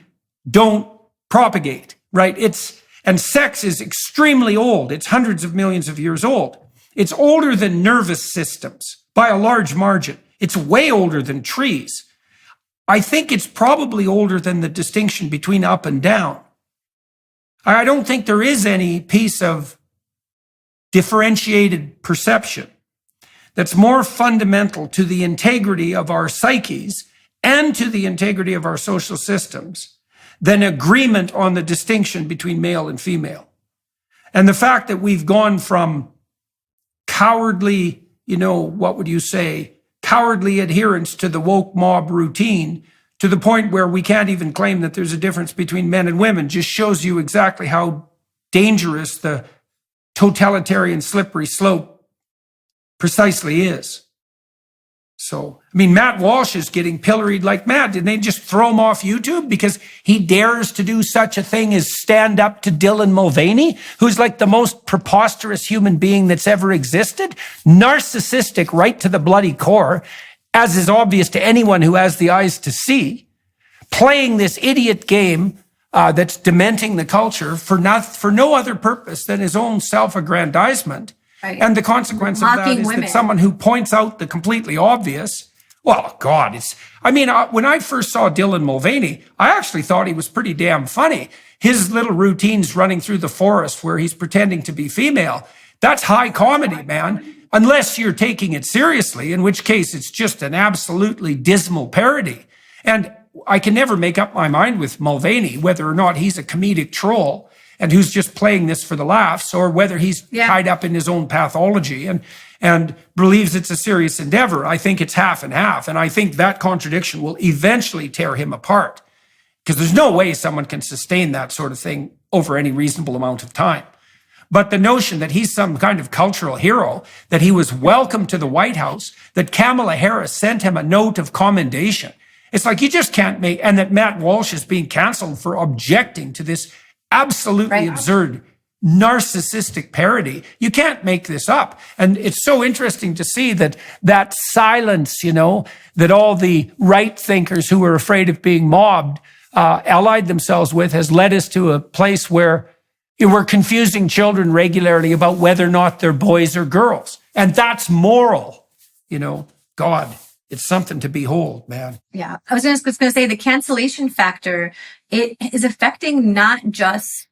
don't propagate, right? And sex is extremely old. It's hundreds of millions of years old. It's older than nervous systems by a large margin. It's way older than trees. I think it's probably older than the distinction between up and down. I don't think there is any piece of differentiated perception that's more fundamental to the integrity of our psyches and to the integrity of our social systems than agreement on the distinction between male and female. And the fact that we've gone from cowardly, what would you say, cowardly adherence to the woke mob routine to the point where we can't even claim that there's a difference between men and women just shows you exactly how dangerous the totalitarian slippery slope precisely is. So, Matt Walsh is getting pilloried like mad. Didn't they just throw him off YouTube because he dares to do such a thing as stand up to Dylan Mulvaney, who's like the most preposterous human being that's ever existed? Narcissistic right to the bloody core, as is obvious to anyone who has the eyes to see, playing this idiot game that's dementing the culture for no other purpose than his own self-aggrandizement. Right. And the consequence of that is that someone who points out the completely obvious, well, God, when I first saw Dylan Mulvaney, I actually thought he was pretty damn funny. His little routines running through the forest where he's pretending to be female, that's high comedy, man. Unless you're taking it seriously, in which case it's just an absolutely dismal parody. And I can never make up my mind with Mulvaney, whether or not he's a comedic troll and who's just playing this for the laughs, or whether he's tied up in his own pathology and believes it's a serious endeavor. I think it's half and half. And I think that contradiction will eventually tear him apart, because there's no way someone can sustain that sort of thing over any reasonable amount of time. But the notion that he's some kind of cultural hero, that he was welcome to the White House, that Kamala Harris sent him a note of commendation, it's like you just can't make, and that Matt Walsh is being canceled for objecting to this absolutely absurd, narcissistic parody. You can't make this up. And it's so interesting to see that silence, that all the right thinkers who were afraid of being mobbed allied themselves with has led us to a place where we're confusing children regularly about whether or not they're boys or girls. And that's moral. God, it's something to behold, man. Yeah. I was just going to say the cancellation factor, it is affecting not just,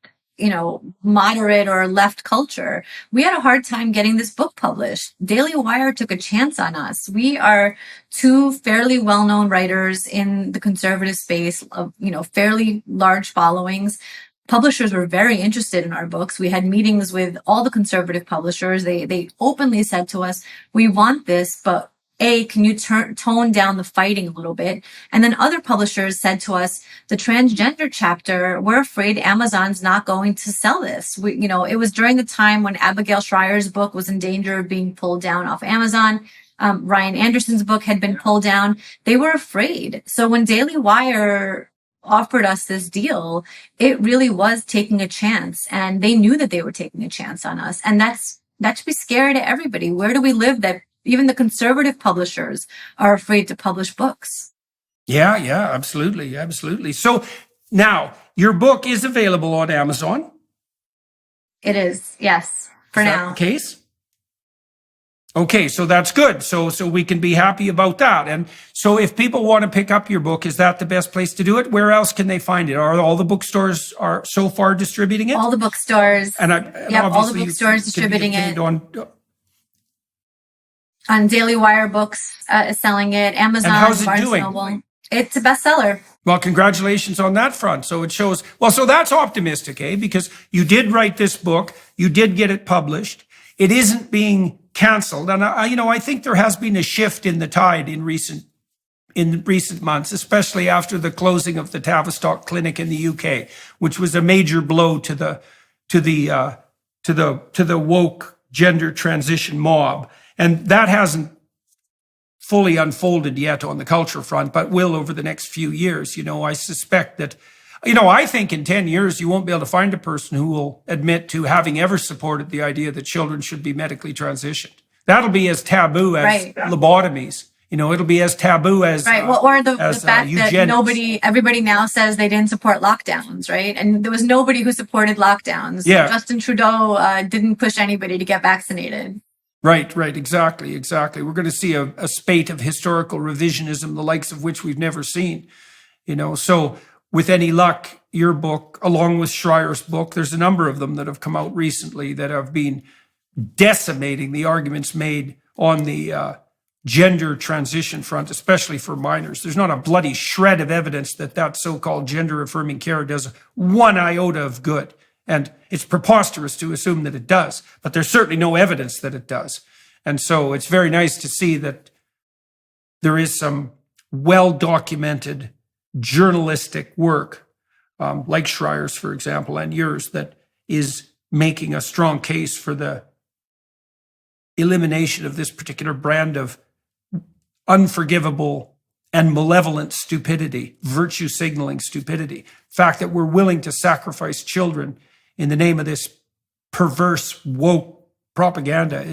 moderate or left culture. We had a hard time getting this book published. Daily Wire took a chance on us. We are two fairly well-known writers in the conservative space of, fairly large followings. Publishers were very interested in our books. We had meetings with all the conservative publishers. They openly said to us, we want this, but can you tone down the fighting a little bit? And then other publishers said to us, the transgender chapter, we're afraid Amazon's not going to sell this. It was during the time when Abigail Schreier's book was in danger of being pulled down off Amazon. Ryan Anderson's book had been pulled down. They were afraid. So when Daily Wire offered us this deal, it really was taking a chance, and they knew that they were taking a chance on us. And that should be scary to everybody. Where do we live that even the conservative publishers are afraid to publish books? Yeah, absolutely. So now your book is available on Amazon. It is, yes, for now. Is that the case? Okay, so that's good. So we can be happy about that. And so if people want to pick up your book, is that the best place to do it? Where else can they find it? Are all the bookstores are so far distributing it? All the bookstores. And all the bookstores distributing it. On Daily Wire Books is selling it. Amazon, and how's it Barnes doing? Noble. It's a bestseller. Well, congratulations on that front. So it shows, so that's optimistic, Because you did write this book. You did get it published. It isn't being canceled. And I think there has been a shift in the tide in recent months, especially after the closing of the Tavistock Clinic in the UK, which was a major blow to the woke gender transition mob. And that hasn't fully unfolded yet on the culture front, but will over the next few years. I suspect that I think in 10 years, you won't be able to find a person who will admit to having ever supported the idea that children should be medically transitioned. That'll be as taboo as lobotomies. It'll be as taboo as right. Well, or the fact eugenics. that everybody now says they didn't support lockdowns, right? And there was nobody who supported lockdowns. Yeah. Justin Trudeau didn't push anybody to get vaccinated. Right, exactly. We're going to see a spate of historical revisionism, the likes of which we've never seen. So with any luck, your book, along with Schreier's book, there's a number of them that have come out recently that have been decimating the arguments made on the gender transition front, especially for minors. There's not a bloody shred of evidence that so-called gender-affirming care does one iota of good. And it's preposterous to assume that it does, but there's certainly no evidence that it does. And so it's very nice to see that there is some well-documented journalistic work, like Schreier's, for example, and yours, that is making a strong case for the elimination of this particular brand of unforgivable and malevolent stupidity, virtue signaling stupidity. The fact that we're willing to sacrifice children in the name of this perverse woke propaganda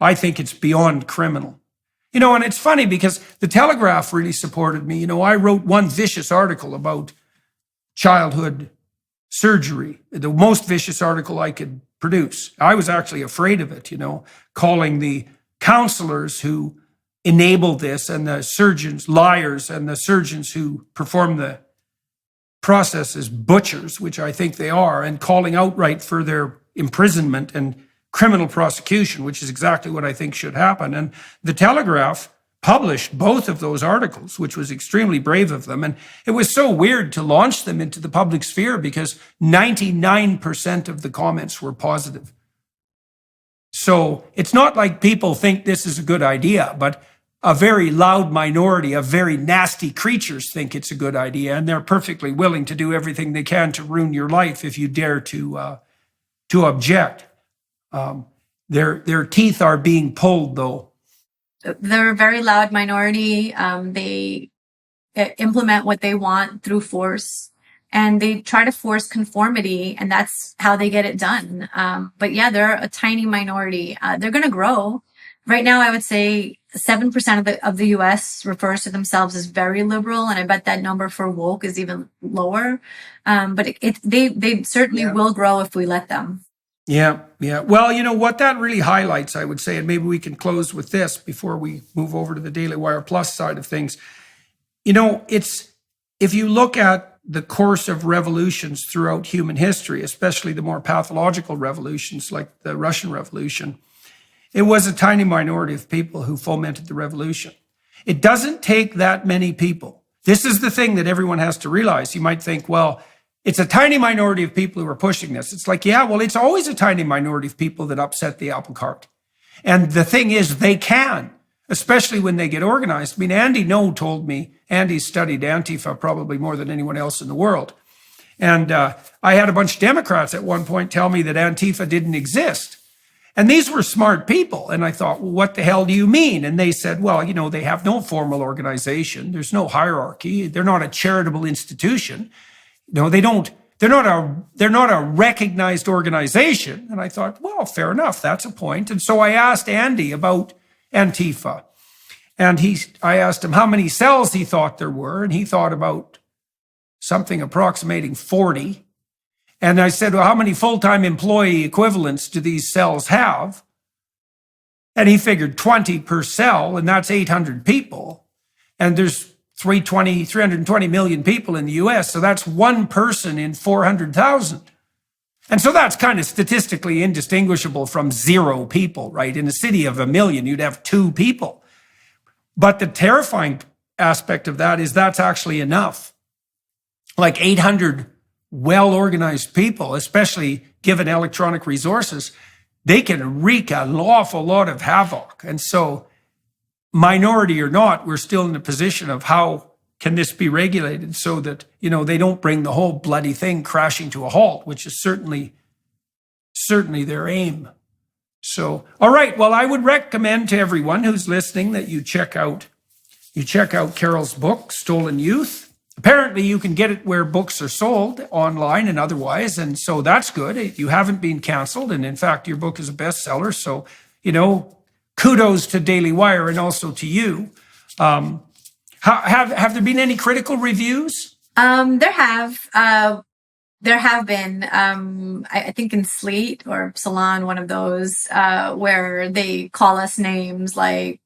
I think it's beyond criminal. And it's funny because the Telegraph really supported me. I wrote one vicious article about childhood surgery, the most vicious article I could produce. I was actually afraid of it, calling the counselors who enable this and the surgeons liars and the surgeons who perform the process as butchers, which I think they are, and calling outright for their imprisonment and criminal prosecution, which is exactly what I think should happen. And the Telegraph published both of those articles, which was extremely brave of them. And it was so weird to launch them into the public sphere because 99% of the comments were positive. So it's not like people think this is a good idea, but a very loud minority of very nasty creatures think it's a good idea, and they're perfectly willing to do everything they can to ruin your life if you dare to object. Their teeth are being pulled, though. They're a very loud minority. They implement what they want through force, and they try to force conformity, and that's how they get it done. But yeah, they're a tiny minority. They're going to grow. Right now, I would say 7% of the U.S. refers to themselves as very liberal, and I bet that number for woke is even lower. But they certainly will grow if we let them. Yeah. Well, what that really highlights, I would say, and maybe we can close with this before we move over to the Daily Wire Plus side of things. It's if you look at the course of revolutions throughout human history, especially the more pathological revolutions like the Russian Revolution, it was a tiny minority of people who fomented the revolution. It doesn't take that many people. This is the thing that everyone has to realize. You might think, well, it's a tiny minority of people who are pushing this. It's like, yeah, well, it's always a tiny minority of people that upset the apple cart. And the thing is, they can, especially when they get organized. I mean, Andy No told me, Andy studied Antifa probably more than anyone else in the world. And I had a bunch of Democrats at one point tell me that Antifa didn't exist. And these were smart people. And I thought, well, what the hell do you mean? And they said, well, they have no formal organization. There's no hierarchy. They're not a charitable institution. They're not a recognized organization. And I thought, well, fair enough. That's a point. And so I asked Andy about Antifa. And I asked him how many cells he thought there were. And he thought about something approximating 40. And I said, well, how many full-time employee equivalents do these cells have? And he figured 20 per cell, and that's 800 people. And there's 320 million people in the US, so that's one person in 400,000. And so that's kind of statistically indistinguishable from 0 people, right? In a city of 1 million, you'd have 2 people. But the terrifying aspect of that is that's actually enough. Like 800 well-organized people, especially given electronic resources, they can wreak an awful lot of havoc. And so, minority or not, we're still in a position of how can this be regulated so that, they don't bring the whole bloody thing crashing to a halt, which is certainly their aim. So, all right, well, I would recommend to everyone who's listening that you check out Karol's book, Stolen Youth. apparently you can get it where books are sold online and otherwise. And so that's good. You haven't been canceled. And in fact, your book is a bestseller. So, kudos to Daily Wire and also to you. Have there been any critical reviews? There have been, I think in Slate or Salon, one of those, where they call us names like,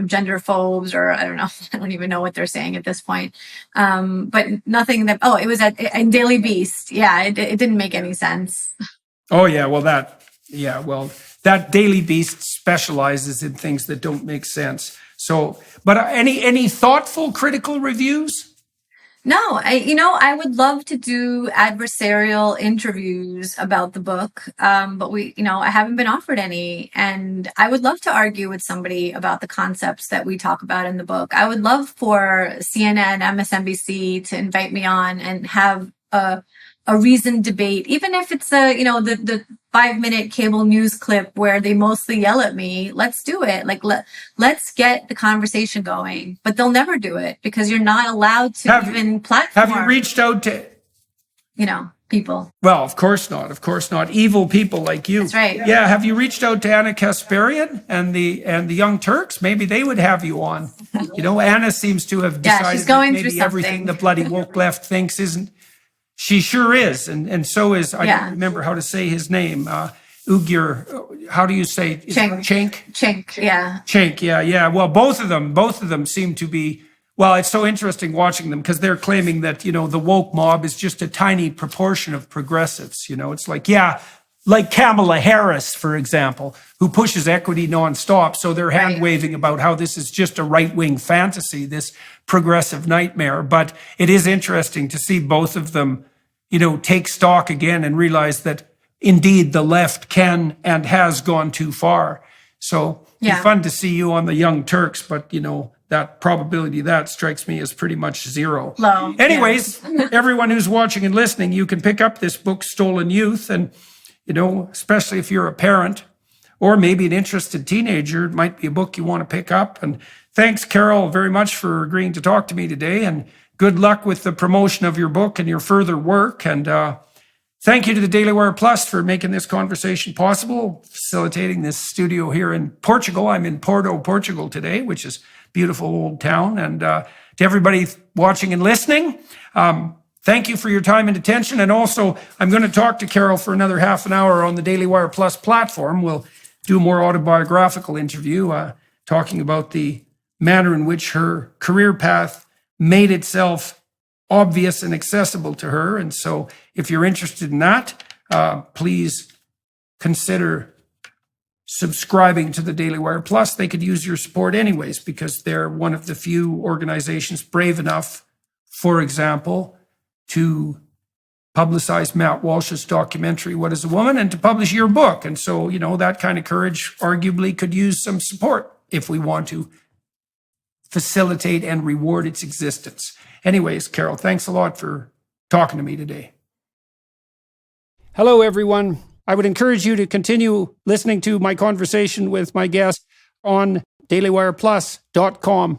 gender phobes, or I don't know, I don't even know what they're saying at this point. But nothing that, it was in Daily Beast. Yeah, it didn't make any sense. Oh, yeah. Well, that Daily Beast specializes in things that don't make sense. So, but any thoughtful critical reviews? No, I would love to do adversarial interviews about the book, but I haven't been offered any, and I would love to argue with somebody about the concepts that we talk about in the book. I would love for CNN, MSNBC to invite me on and have a reasoned debate, even if it's the 5-minute cable news clip where they mostly yell at me. Let's do it. Like, let's get the conversation going, but they'll never do it because you're not allowed to even platform. Have you reached out to, people? Well, of course not. Of course not. Evil people like you. That's right. Yeah. Have you reached out to Anna Kasparian and the Young Turks? Maybe they would have you on. Anna seems to have decided she's going that maybe through everything something. the bloody woke left thinks isn't. She sure is, and so is, I don't remember how to say his name, Ugyur, how do you say? Cenk, yeah. Cenk, yeah. Well, both of them seem to be, well, it's so interesting watching them because they're claiming that, the woke mob is just a tiny proportion of progressives, it's like Kamala Harris, for example, who pushes equity nonstop. So they're hand waving about how this is just a right-wing fantasy, this progressive nightmare. But it is interesting to see both of them, take stock again and realize that indeed the left can and has gone too far. So it's fun to see you on the Young Turks, but that probability of that strikes me as pretty much zero. Low. Anyways, everyone who's watching and listening, you can pick up this book, Stolen Youth, and especially if you're a parent or maybe an interested teenager, it might be a book you want to pick up. And thanks, Karol, very much for agreeing to talk to me today. And good luck with the promotion of your book and your further work. And thank you to the Daily Wire Plus for making this conversation possible, facilitating this studio here in Portugal. I'm in Porto, Portugal today, which is a beautiful old town. And to everybody watching and listening, thank you for your time and attention. And also, I'm going to talk to Karol for another half an hour on the Daily Wire Plus platform. We'll do a more autobiographical interview, talking about the manner in which her career path made itself obvious and accessible to her. And so if you're interested in that, please consider subscribing to the Daily Wire Plus. They could use your support anyways, because they're one of the few organizations brave enough, for example, to publicize Matt Walsh's documentary, What is a Woman, and to publish your book. And so, that kind of courage arguably could use some support if we want to facilitate and reward its existence. Anyways, Karol, thanks a lot for talking to me today. Hello, everyone. I would encourage you to continue listening to my conversation with my guest on dailywireplus.com.